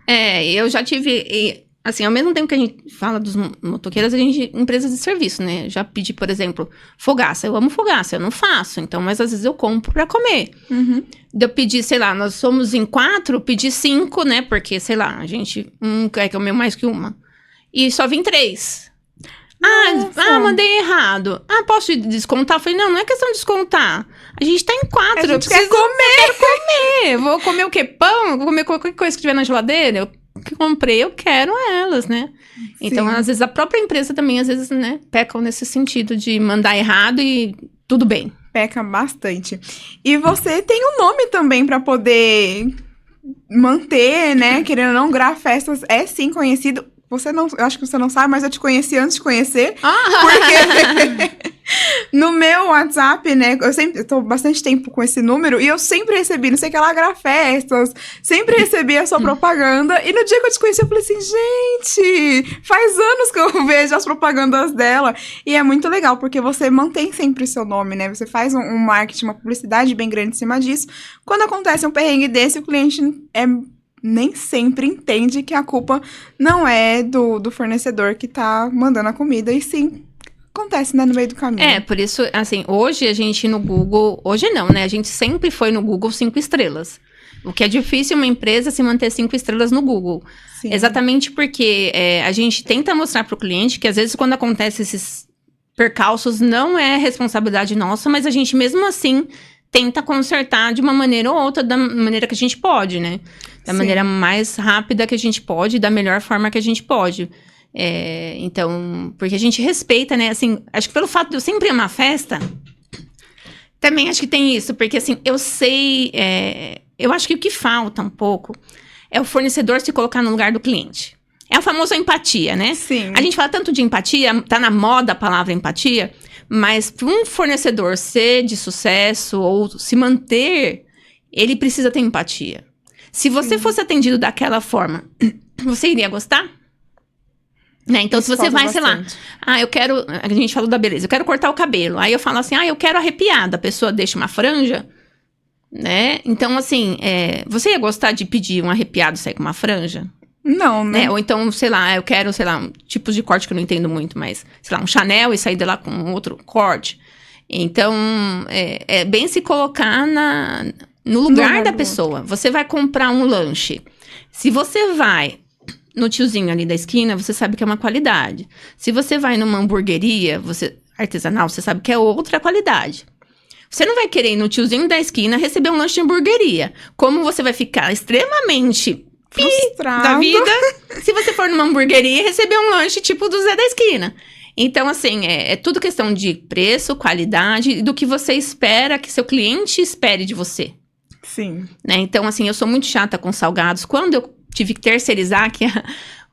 Eu já tive... Assim, ao mesmo tempo que a gente fala dos motoqueiros, a gente... Empresas de serviço, né? Já pedi, por exemplo, fogaça. Eu amo fogaça, eu não faço. Então, mas às vezes eu compro pra comer. Uhum. Eu pedi, sei lá, nós somos em 4, pedi 5, né? Porque, sei lá, a gente quer comer mais que uma. E só vim 3. Mandei errado. Posso descontar? Eu falei, não é questão de descontar. A gente tá em 4. A gente quer comer. Eu quero comer. Vou comer o quê? Pão? Vou comer qualquer coisa que tiver na geladeira? Eu que comprei, eu quero elas, né? Sim. Então, às vezes, a própria empresa também, às vezes, né, pecam nesse sentido de mandar errado e tudo bem. Peca bastante. E você tem um nome também pra poder manter, né? Querendo ou não, Grafestas é sim conhecido. Eu acho que você não sabe, mas eu te conheci antes de conhecer. Porque no meu WhatsApp, né, eu tô bastante tempo com esse número e eu sempre recebi, não sei o que lá, Grafestas, sempre recebi a sua propaganda. E no dia que eu te conheci, eu falei assim, gente, faz anos que eu vejo as propagandas dela. E é muito legal, porque você mantém sempre o seu nome, né? Você faz um marketing, uma publicidade bem grande em cima disso. Quando acontece um perrengue desse, o cliente nem sempre entende que a culpa não é do fornecedor que tá mandando a comida, e sim, acontece, né, no meio do caminho. Por isso, assim, hoje a gente no Google, hoje não, né, a gente sempre foi no Google 5 estrelas. O que é difícil uma empresa se manter 5 estrelas no Google. Sim. Exatamente porque a gente tenta mostrar pro cliente que às vezes quando acontece esses percalços não é responsabilidade nossa, mas a gente mesmo assim tenta consertar de uma maneira ou outra, da maneira que a gente pode, né? Da maneira mais rápida que a gente pode, da melhor forma que a gente pode. Então, porque a gente respeita, né? Assim, acho que pelo fato de eu sempre amar festa, também acho que tem isso, porque assim, eu sei, eu acho que o que falta um pouco é o fornecedor se colocar no lugar do cliente. É a famosa empatia, né? Sim. A gente fala tanto de empatia, tá na moda a palavra empatia, mas para um fornecedor ser de sucesso ou se manter, ele precisa ter empatia. Se você fosse atendido daquela forma, você iria gostar? Né? Então, isso se você vai, bastante. Sei lá, eu quero... A gente falou da beleza, eu quero cortar o cabelo. Aí eu falo assim, eu quero arrepiado. A pessoa deixa uma franja, né? Então, assim, você ia gostar de pedir um arrepiado sair com uma franja? Não, né? Ou então, sei lá, eu quero, sei lá, tipos de corte que eu não entendo muito, mas, sei lá, um Chanel e sair de lá com outro corte. Então, é bem se colocar no lugar da pessoa. Você vai comprar um lanche. Se você vai no tiozinho ali da esquina, você sabe que é uma qualidade. Se você vai numa hamburgueria artesanal, você sabe que é outra qualidade. Você não vai querer ir no tiozinho da esquina receber um lanche de hamburgueria. Como você vai ficar extremamente Frustrado. da vida se você for numa hamburgueria e receber um lanche tipo do Zé da esquina. Então, assim, é tudo questão de preço, qualidade e do que você espera que seu cliente espere de você. Sim. Né? Então, assim, eu sou muito chata com salgados. Quando eu tive que terceirizar, que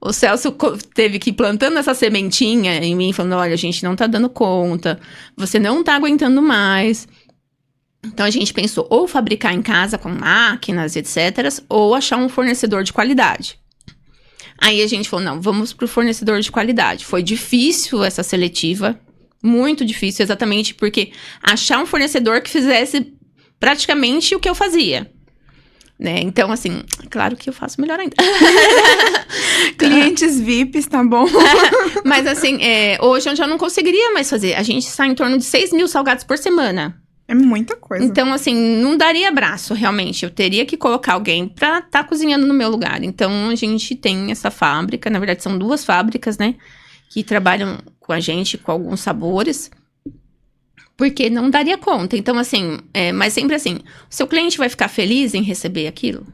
o Celso teve que ir plantando essa sementinha em mim, falando, olha, a gente não tá dando conta, você não tá aguentando mais. Então, a gente pensou ou fabricar em casa com máquinas, etc., ou achar um fornecedor de qualidade. Aí a gente falou, não, vamos pro fornecedor de qualidade. Foi difícil essa seletiva, muito difícil, exatamente porque achar um fornecedor que fizesse praticamente o que eu fazia. Né? Então, assim, claro que eu faço melhor ainda. Clientes VIPs, tá bom? Mas, assim, hoje eu já não conseguiria mais fazer. A gente sai em torno de 6 mil salgados por semana. É muita coisa. Então, assim, não daria braço, realmente. Eu teria que colocar alguém pra estar cozinhando no meu lugar. Então, a gente tem essa fábrica. Na verdade, são 2 fábricas, né? Que trabalham com a gente, com alguns sabores. Porque não daria conta. Então, assim, mas sempre assim, o seu cliente vai ficar feliz em receber aquilo?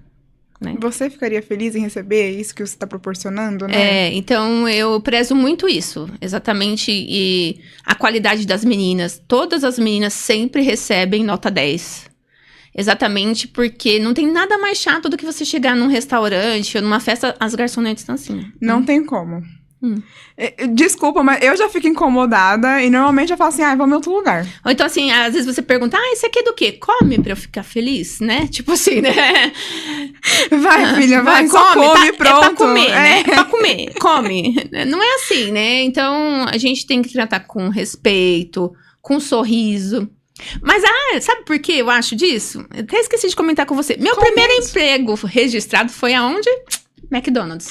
Né? Você ficaria feliz em receber isso que você está proporcionando, né? Então eu prezo muito isso, exatamente, e a qualidade das meninas. Todas as meninas sempre recebem nota 10. Exatamente porque não tem nada mais chato do que você chegar num restaurante ou numa festa, as garçonetes estão assim. Não tem como. Desculpa, mas eu já fico incomodada e normalmente eu falo assim, vamos em outro lugar. Ou então, assim, às vezes você pergunta, esse aqui é do quê? Come pra eu ficar feliz, né? Tipo assim, né? Vai, filha, vai, come, come, pronto. É pra comer, né? É pra comer, come. Não é assim, né? Então, a gente tem que tratar com respeito, com sorriso. Mas, sabe por que eu acho disso? Eu até esqueci de comentar com você. Meu primeiro emprego registrado foi aonde? McDonald's.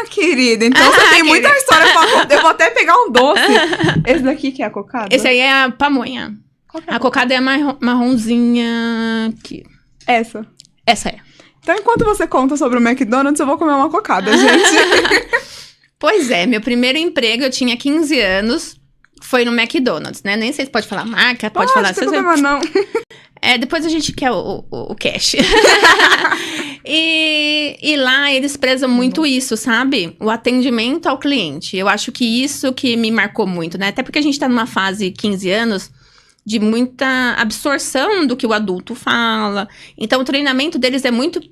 Querida, então você tem muita história pra contar. Eu vou até pegar um doce. Esse daqui que é a cocada? Esse aí é a pamonha. A cocada é a marronzinha aqui. Essa é. Então, enquanto você conta sobre o McDonald's, eu vou comer uma cocada, gente. Pois é, meu primeiro emprego, eu tinha 15 anos, foi no McDonald's, né? Nem sei se pode falar marca, pode falar... Não tem problema, não. Depois a gente quer o cash. E lá eles prezam muito isso, sabe? O atendimento ao cliente. Eu acho que isso que me marcou muito, né? Até porque a gente tá numa fase 15 anos de muita absorção do que o adulto fala. Então, o treinamento deles é muito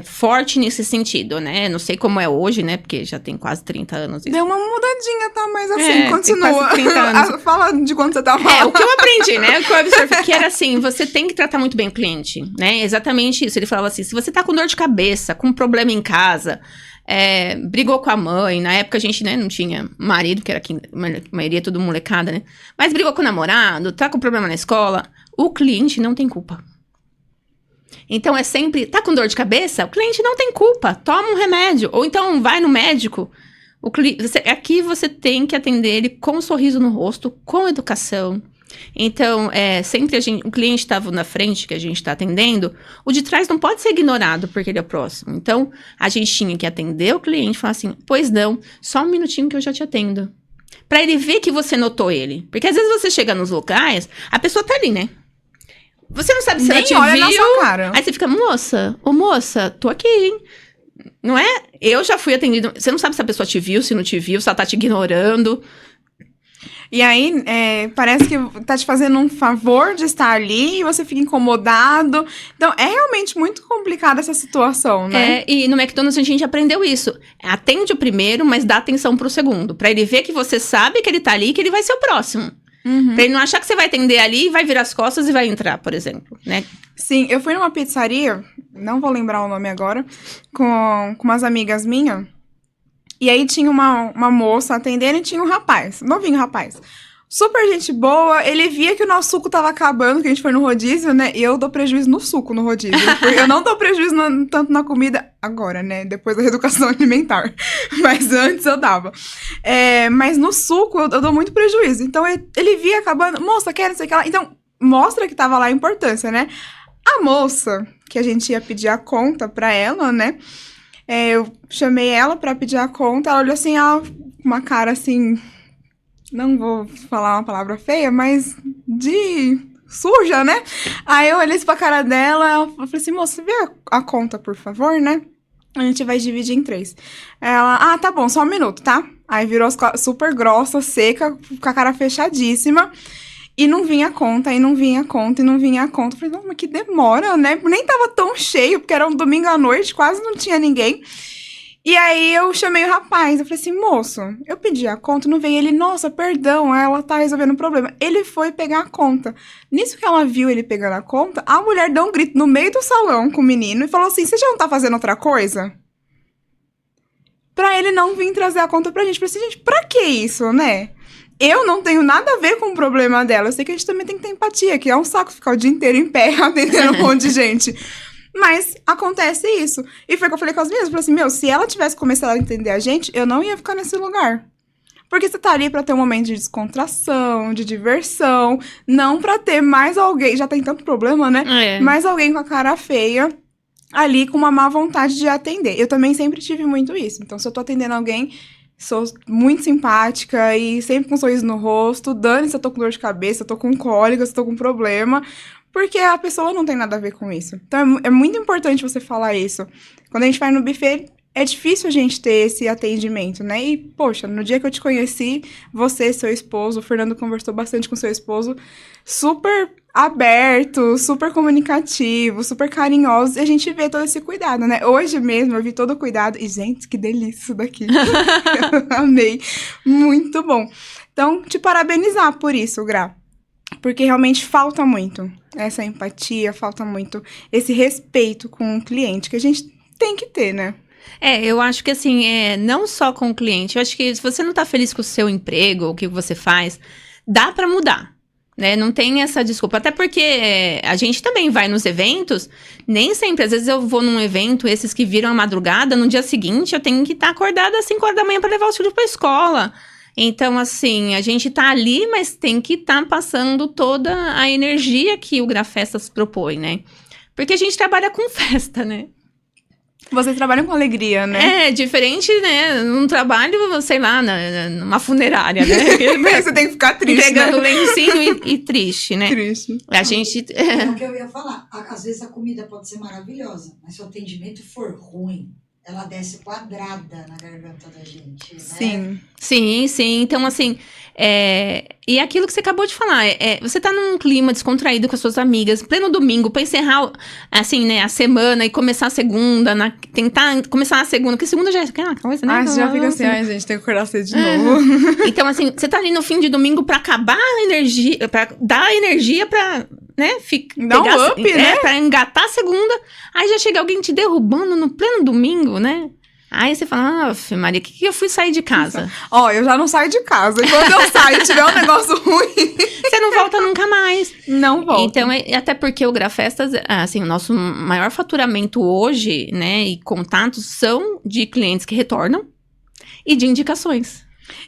forte nesse sentido, né? Não sei como é hoje, né? Porque já tem quase 30 anos. Isso. Deu uma mudadinha, tá? Mas assim, continua. Tem quase 30 anos. Fala de quando você tava. O que eu aprendi, né? O que eu absorvi, que era assim, você tem que tratar muito bem o cliente, né? Exatamente isso. Ele falava assim, se você tá com dor de cabeça, com um problema em casa... brigou com a mãe, na época a gente, né, não tinha marido, que era aqui, a maioria tudo molecada, né, mas brigou com o namorado, tá com problema na escola, o cliente não tem culpa. Então é sempre, tá com dor de cabeça? O cliente não tem culpa, toma um remédio, ou então vai no médico. Aqui você tem que atender ele com um sorriso no rosto, com educação. Então, sempre o cliente estava na frente, que a gente está atendendo, o de trás não pode ser ignorado, porque ele é próximo. Então, a gente tinha que atender o cliente e falar assim, pois não, só um minutinho que eu já te atendo. Para ele ver que você notou ele. Porque às vezes você chega nos locais, a pessoa tá ali, né? Você não sabe se ela te olha viu. na sua cara. Aí você fica, moça, tô aqui, hein? Não é? Eu já fui atendido. Você não sabe se a pessoa te viu, se não te viu, se ela tá te ignorando. E aí, parece que tá te fazendo um favor de estar ali e você fica incomodado. Então, é realmente muito complicada essa situação, né? E no McDonald's a gente aprendeu isso. Atende o primeiro, mas dá atenção pro segundo. Pra ele ver que você sabe que ele tá ali e que ele vai ser o próximo. Uhum. Pra ele não achar que você vai atender ali, vai virar as costas e vai entrar, por exemplo, né? Sim, eu fui numa pizzaria, não vou lembrar o nome agora, com umas amigas minhas. E aí tinha uma moça atendendo e tinha um rapaz, novinho rapaz. Super gente boa, ele via que o nosso suco tava acabando, que a gente foi no rodízio, né? E eu dou prejuízo no suco no rodízio. Porque eu não dou prejuízo tanto na comida agora, né? Depois da reeducação alimentar. Mas antes eu dava. Mas no suco eu dou muito prejuízo. Então ele via acabando, moça, quer não sei o que lá. Então mostra que tava lá a importância, né? A moça, que a gente ia pedir a conta pra ela, né? Eu chamei ela pra pedir a conta, ela olhou assim, uma cara assim, não vou falar uma palavra feia, mas de suja, né? Aí eu olhei pra cara dela, eu falei assim, moça, você vê a conta, por favor, né? A gente vai dividir em 3. Ela, tá bom, só um minuto, tá? Aí virou super grossa, seca, com a cara fechadíssima. E não vinha a conta, e não vinha a conta, e não vinha a conta. Eu falei, não, mas que demora, né? Nem tava tão cheio, porque era um domingo à noite, quase não tinha ninguém. E aí eu chamei o rapaz, eu falei assim, moço, eu pedi a conta, não veio. Ele, nossa, perdão, ela tá resolvendo o problema. Ele foi pegar a conta. Nisso que ela viu ele pegando a conta, a mulher deu um grito no meio do salão com o menino e falou assim, você já não tá fazendo outra coisa? Pra ele não vir trazer a conta pra gente. Eu falei assim, gente, pra que isso, né? Eu não tenho nada a ver com o problema dela. Eu sei que a gente também tem que ter empatia, que é um saco ficar o dia inteiro em pé atendendo um monte de gente. Mas acontece isso. E foi o que eu falei com as meninas. Eu falei assim, meu, se ela tivesse começado a entender a gente, eu não ia ficar nesse lugar. Porque você tá ali pra ter um momento de descontração, de diversão, não pra ter mais alguém, já tem tanto problema, né? Mais alguém com a cara feia ali com uma má vontade de atender. Eu também sempre tive muito isso. Então, se eu tô atendendo alguém, sou muito simpática e sempre com um sorriso no rosto. Dane-se se eu tô com dor de cabeça, se eu tô com cólica, se eu tô com problema. Porque a pessoa não tem nada a ver com isso. Então, é muito importante você falar isso. Quando a gente vai no buffet, é difícil a gente ter esse atendimento, né? E, poxa, no dia que eu te conheci, você, seu esposo, o Fernando conversou bastante com seu esposo, super aberto, super comunicativo, super carinhoso, e a gente vê todo esse cuidado, né? Hoje mesmo eu vi todo o cuidado, e, gente, que delícia isso daqui. Eu amei. Muito bom. Então, te parabenizar por isso, Gra. Porque realmente falta muito essa empatia, falta muito esse respeito com o cliente, que a gente tem que ter, né? Eu acho que assim, não só com o cliente, eu acho que se você não tá feliz com o seu emprego, o que você faz, dá pra mudar, né? Não tem essa desculpa, até porque a gente também vai nos eventos, nem sempre, às vezes eu vou num evento, esses que viram a madrugada, no dia seguinte eu tenho que estar acordada às 5 horas da manhã pra levar os filhos pra escola. Então, assim, a gente tá ali, mas tem que estar passando toda a energia que o Grafestas propõe, né? Porque a gente trabalha com festa, né? Vocês trabalham com alegria, né? Diferente, né? Num trabalho, sei lá, numa funerária, né? Você tem que ficar triste, entregando né? lencinho e triste, né? Triste. A gente... É o que eu ia falar. Às vezes a comida pode ser maravilhosa, mas se o atendimento for ruim, ela desce quadrada na garganta da gente, né? Sim. Então, assim, e aquilo que você acabou de falar, você tá num clima descontraído com as suas amigas, pleno domingo, pra encerrar, assim, né, a semana e começar a segunda, tentar começar a segunda, porque segunda já é aquela coisa, né? Já fica assim, ai, gente, tem que acordar cedo de novo. Então, assim, você tá ali no fim de domingo pra acabar a energia, pra dar energia pra... né? Dá um up, né? Pra engatar a segunda. Aí já chega alguém te derrubando no pleno domingo, né? Aí você fala, Maria, que eu fui sair de casa? Eu já não saio de casa. E quando eu saio e tiver um negócio ruim... Você não volta nunca mais. Não volta. Então, até porque o Grafestas, assim, o nosso maior faturamento hoje, né? E contatos são de clientes que retornam e de indicações.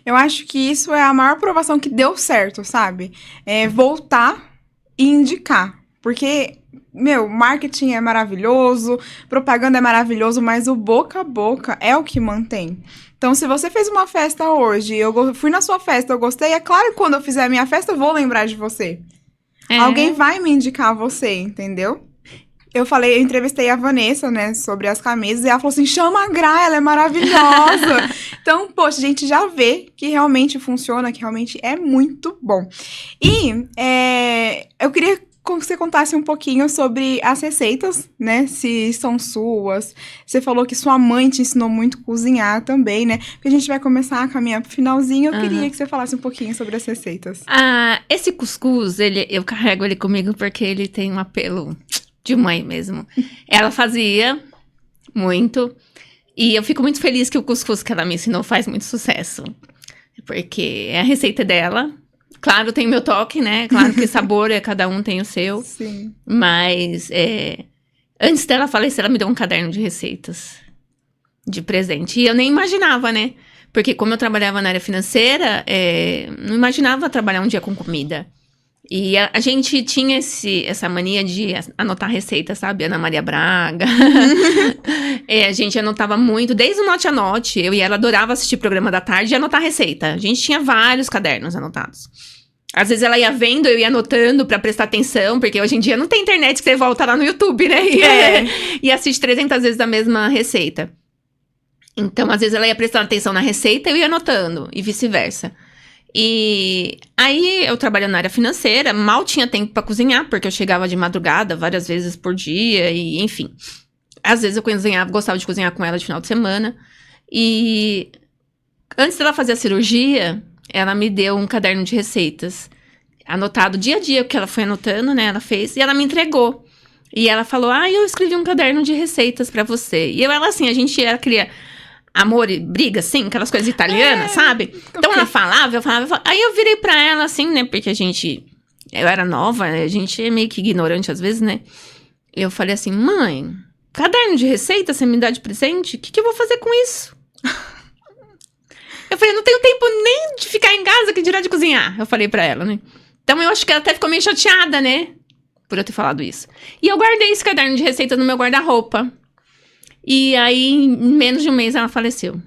Eu acho que isso é a maior provação que deu certo, sabe? Voltar e indicar. Porque, marketing é maravilhoso, propaganda é maravilhoso, mas o boca a boca é o que mantém. Então, se você fez uma festa hoje, eu fui na sua festa, eu gostei, é claro que quando eu fizer a minha festa, eu vou lembrar de você. Alguém vai me indicar você, entendeu? Eu entrevistei a Vanessa, né, sobre as camisas, e ela falou assim, chama a Gra, ela é maravilhosa. Então, poxa, a gente já vê que realmente funciona, que realmente é muito bom. E eu queria que você contasse um pouquinho sobre as receitas, né, se são suas. Você falou que sua mãe te ensinou muito a cozinhar também, né, porque a gente vai começar a caminhar pro finalzinho, eu queria que você falasse um pouquinho sobre as receitas. Esse cuscuz, eu carrego ele comigo porque ele tem um apelo... de mãe mesmo. Ela fazia muito. E eu fico muito feliz que o cuscuz que ela me ensinou faz muito sucesso. Porque é a receita dela. Claro, tem o meu toque, né? Claro que sabor, cada um tem o seu. Sim. Mas, antes dela falecer, ela me deu um caderno de receitas. De presente. E eu nem imaginava, né? Porque como eu trabalhava na área financeira, não imaginava trabalhar um dia com comida. E a gente tinha essa mania de anotar receitas, sabe? Ana Maria Braga. A gente anotava muito, desde o Note a Note. Eu e ela adorava assistir programa da tarde e anotar receita. A gente tinha vários cadernos anotados. Às vezes ela ia vendo, eu ia anotando pra prestar atenção, porque hoje em dia não tem internet que você volta lá no YouTube, né? E assiste 300 vezes a mesma receita. Então, às vezes ela ia prestando atenção na receita e eu ia anotando, e vice-versa. E aí, eu trabalhando na área financeira, mal tinha tempo pra cozinhar, porque eu chegava de madrugada várias vezes por dia, e enfim. Às vezes eu gostava de cozinhar com ela de final de semana. E antes dela fazer a cirurgia, ela me deu um caderno de receitas, anotado dia a dia, o que ela foi anotando, né? Ela fez, e ela me entregou. E ela falou, eu escrevi um caderno de receitas pra você. E ela assim, a gente cria amor e briga, assim, aquelas coisas italianas, sabe? Então ela falava, eu falava. Aí eu virei pra ela, assim, né? Porque eu era nova, a gente é meio que ignorante às vezes, né? Eu falei assim, mãe, caderno de receita você me dá de presente? O que eu vou fazer com isso? Eu falei, não tenho tempo nem de ficar em casa, que dirá de cozinhar. Eu falei pra ela, né? Então eu acho que ela até ficou meio chateada, né? Por eu ter falado isso. E eu guardei esse caderno de receita no meu guarda-roupa. E aí, em menos de um mês, ela faleceu.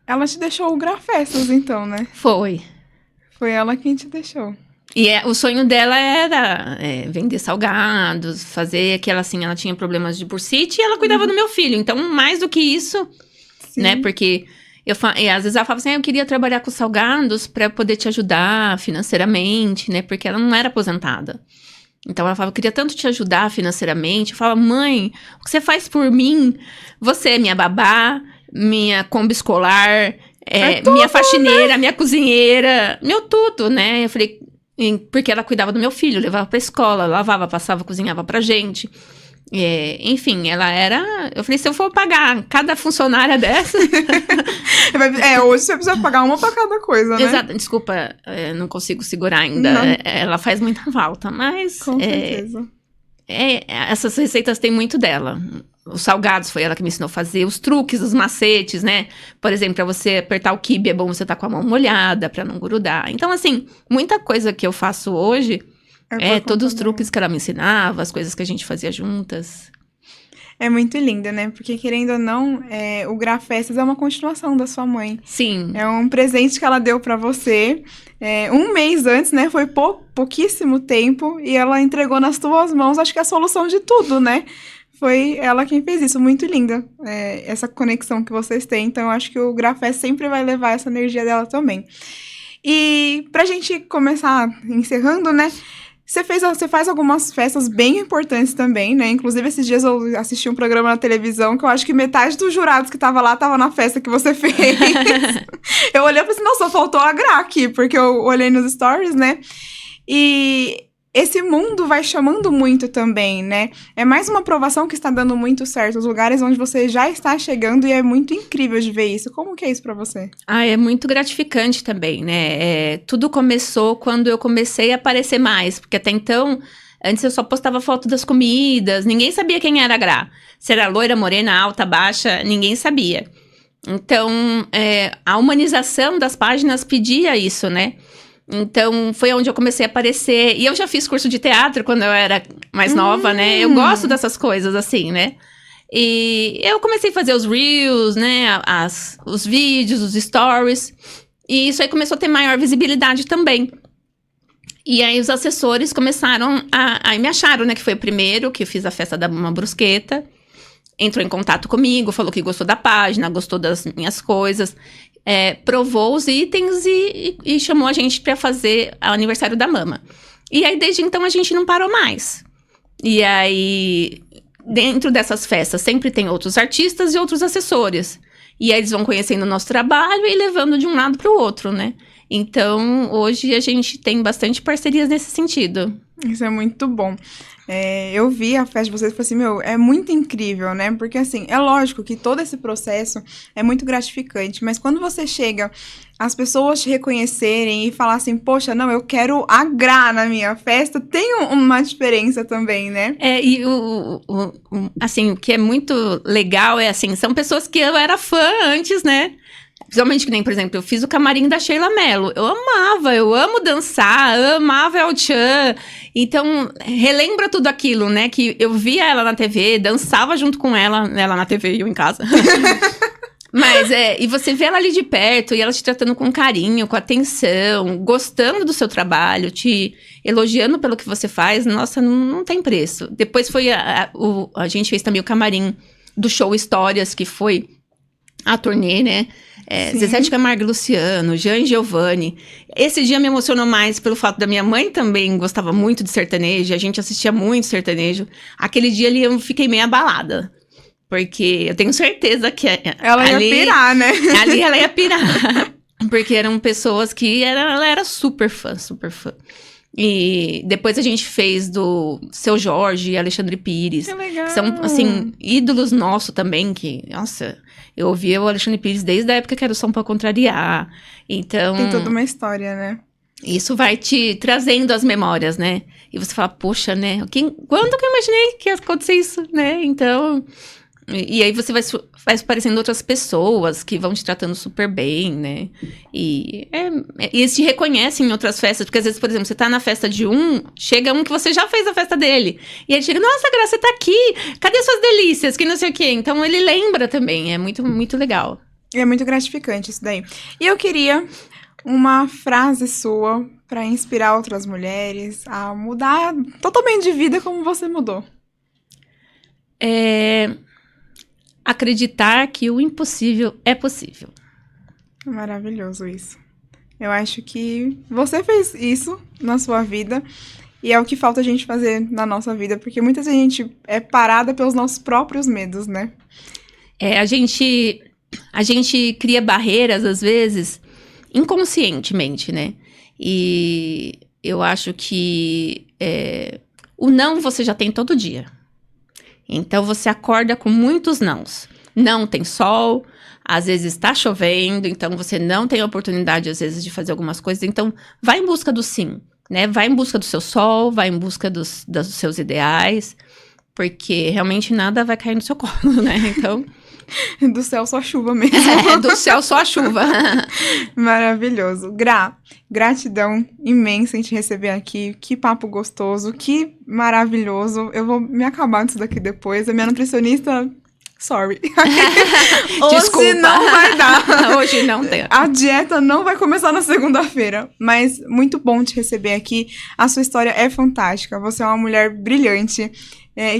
Ela te deixou o Grafestas, então, né? Foi. Foi ela quem te deixou. E o sonho dela era vender salgados, fazer aquela assim, ela tinha problemas de bursite e ela cuidava do meu filho. Então, mais do que isso, Sim. né? Porque às vezes ela falava assim, eu queria trabalhar com salgados pra poder te ajudar financeiramente, né? Porque ela não era aposentada. Então ela falava, eu queria tanto te ajudar financeiramente. Eu falava, mãe, o que você faz por mim? Você é minha babá, minha combi escolar, tudo, minha faxineira, minha cozinheira, meu tudo, né? Eu falei, porque ela cuidava do meu filho, levava pra escola, lavava, passava, cozinhava pra gente. Enfim, ela era... Eu falei, se eu for pagar cada funcionária dessa... Hoje você precisa pagar uma pra cada coisa, né? Exato, desculpa, não consigo segurar ainda. Não. Ela faz muita falta, mas... Com certeza. Essas receitas têm muito dela. Os salgados foi ela que me ensinou a fazer. Os truques, os macetes, né? Por exemplo, pra você apertar o quibe, é bom você estar com a mão molhada pra não grudar. Então, assim, muita coisa que eu faço hoje... todos os truques que ela me ensinava, as coisas que a gente fazia juntas. É muito linda, né? Porque, querendo ou não, o Grafestas é uma continuação da sua mãe. Sim. É um presente que ela deu pra você. Um mês antes, né? Foi pouquíssimo tempo. E ela entregou nas tuas mãos, acho que a solução de tudo, né? Foi ela quem fez isso. Muito linda essa conexão que vocês têm. Então, eu acho que o Grafestas sempre vai levar essa energia dela também. E pra gente começar encerrando, né? Você faz algumas festas bem importantes também, né? Inclusive, esses dias eu assisti um programa na televisão que eu acho que metade dos jurados que tava lá tava na festa que você fez. Eu olhei e falei assim, nossa, faltou a Gra aqui, porque eu olhei nos stories, né? E esse mundo vai chamando muito também, né? É mais uma provação que está dando muito certo. Os lugares onde você já está chegando e é muito incrível de ver isso. Como que é isso pra você? É muito gratificante também, né? Tudo começou quando eu comecei a aparecer mais. Porque até então, antes eu só postava foto das comidas. Ninguém sabia quem era a Gra. Se era loira, morena, alta, baixa, ninguém sabia. Então, a humanização das páginas pedia isso, né? Então, foi onde eu comecei a aparecer. E eu já fiz curso de teatro quando eu era mais nova, né? Eu gosto dessas coisas, assim, né? E eu comecei a fazer os reels, né? Os vídeos, os stories. E isso aí começou a ter maior visibilidade também. E aí, os assessores começaram Aí me acharam, né? Que foi o primeiro que eu fiz a festa da Mama Brusqueta. Entrou em contato comigo, falou que gostou da página, gostou das minhas coisas. Provou os itens e chamou a gente pra fazer o aniversário da Mama. E aí, desde então, a gente não parou mais. E aí, dentro dessas festas, sempre tem outros artistas e outros assessores. E aí, eles vão conhecendo o nosso trabalho e levando de um lado pro outro, né? Então, hoje, a gente tem bastante parcerias nesse sentido. Isso é muito bom. Eu vi a festa de vocês e falei assim, é muito incrível, né? Porque, assim, é lógico que todo esse processo é muito gratificante, mas quando você chega, as pessoas te reconhecerem e falar assim, poxa, não, eu quero a Gra na minha festa, tem uma diferença também, né? Assim, o que é muito legal assim, são pessoas que eu era fã antes, né? Principalmente que nem, por exemplo, eu fiz o camarim da Sheila Mello. Eu amo dançar, amava El Chan. Então, relembra tudo aquilo, né? Que eu via ela na TV, dançava junto com ela na TV e eu em casa. Mas e você vê ela ali de perto e ela te tratando com carinho, com atenção, gostando do seu trabalho, te elogiando pelo que você faz, nossa, não tem preço. Depois a gente fez também o camarim do show Histórias, que foi a turnê, né? Zezé de Camargo e Luciano, Jean Giovanni. Esse dia me emocionou mais pelo fato da minha mãe também gostava muito de sertanejo, a gente assistia muito sertanejo. Aquele dia ali eu fiquei meio abalada, porque eu tenho certeza que ela ia pirar, né? Ali ela ia pirar, porque eram pessoas que ela era super fã, super fã. E depois a gente fez do Seu Jorge e Alexandre Pires. Que legal. Que são, assim, ídolos nossos também, que, nossa, eu ouvia o Alexandre Pires desde a época que era o Som Pra Contrariar. Então... Tem toda uma história, né? Isso vai te trazendo as memórias, né? E você fala, poxa, né? Quando que eu imaginei que ia acontecer isso, né? Então... E aí você vai aparecendo outras pessoas que vão te tratando super bem, né? E eles te reconhecem em outras festas, porque às vezes, por exemplo, você tá na festa de chega um que você já fez a festa dele. E ele chega, nossa, Graça, você tá aqui, cadê suas delícias? Que não sei o quê. Então ele lembra também, é muito, muito legal. É muito gratificante isso daí. E eu queria uma frase sua pra inspirar outras mulheres a mudar totalmente de vida como você mudou. Acreditar que o impossível é possível. Maravilhoso isso. Eu acho que você fez isso na sua vida e é o que falta a gente fazer na nossa vida, porque muita gente é parada pelos nossos próprios medos, né? A gente cria barreiras, às vezes, inconscientemente, né? E eu acho que o não você já tem todo dia. Então, você acorda com muitos nãos. Não tem sol, às vezes está chovendo, então você não tem oportunidade, às vezes, de fazer algumas coisas. Então, vai em busca do sim, né? Vai em busca do seu sol, vai em busca dos seus ideais, porque realmente nada vai cair no seu colo, né? Então... Do céu só a chuva mesmo. Do céu só a chuva. Maravilhoso. Gratidão imensa em te receber aqui. Que papo gostoso, que maravilhoso. Eu vou me acabar disso daqui depois. A minha nutricionista... Sorry. Desculpa. Hoje não vai dar. Hoje não tem. A dieta não vai começar na segunda-feira. Mas muito bom te receber aqui. A sua história é fantástica. Você é uma mulher brilhante.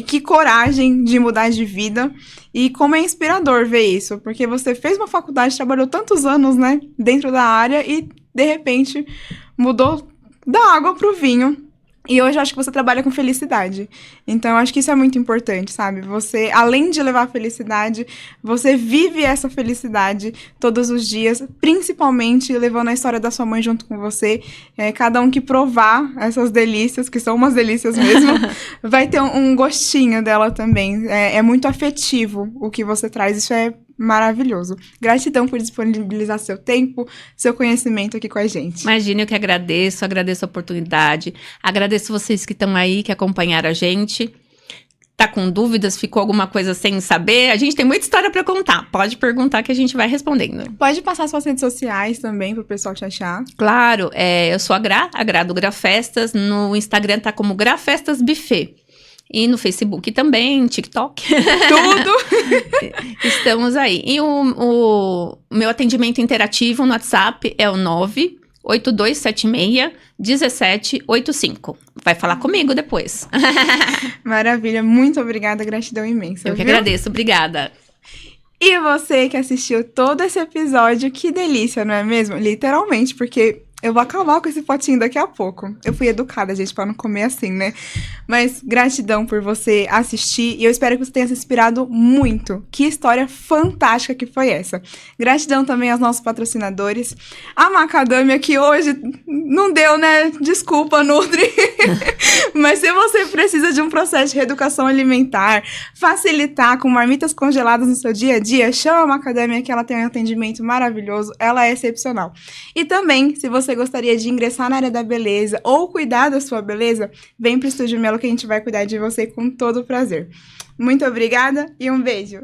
Que coragem de mudar de vida. E como é inspirador ver isso. Porque você fez uma faculdade, trabalhou tantos anos, né? Dentro da área e, de repente, mudou da água pro vinho. E hoje eu acho que você trabalha com felicidade. Então, eu acho que isso é muito importante, sabe? Você, além de levar felicidade, você vive essa felicidade todos os dias, principalmente levando a história da sua mãe junto com você. Cada um que provar essas delícias, que são umas delícias mesmo, vai ter um gostinho dela também. É muito afetivo o que você traz, isso é maravilhoso. Gratidão por disponibilizar seu tempo, seu conhecimento aqui com a gente. Imagina, eu que agradeço a oportunidade, agradeço vocês que estão aí, que acompanharam a gente. Tá com dúvidas, ficou alguma coisa sem saber? A gente tem muita história pra contar, pode perguntar que a gente vai respondendo. Pode passar suas redes sociais também pro pessoal te achar. Claro, eu sou a Gra do Grafestas, no Instagram tá como Grafestas Buffet. E no Facebook também, TikTok. Tudo! Estamos aí. E o meu atendimento interativo no WhatsApp é o 98276-1785. Vai falar comigo depois. Maravilha, muito obrigada, gratidão imensa. Eu que agradeço, obrigada. E você que assistiu todo esse episódio, que delícia, não é mesmo? Literalmente, porque... eu vou acabar com esse potinho daqui a pouco. Eu fui educada, gente, pra não comer assim, né? Mas gratidão por você assistir e eu espero que você tenha se inspirado muito. Que história fantástica que foi essa. Gratidão também aos nossos patrocinadores. A Macadâmia, que hoje não deu, né? Desculpa, Nutri. Mas se você precisa de um processo de reeducação alimentar, facilitar com marmitas congeladas no seu dia a dia, chama a Macadâmia que ela tem um atendimento maravilhoso. Ela é excepcional. E também, se você gostaria de ingressar na área da beleza ou cuidar da sua beleza, vem pro Estúdio Melo que a gente vai cuidar de você com todo o prazer. Muito obrigada e um beijo!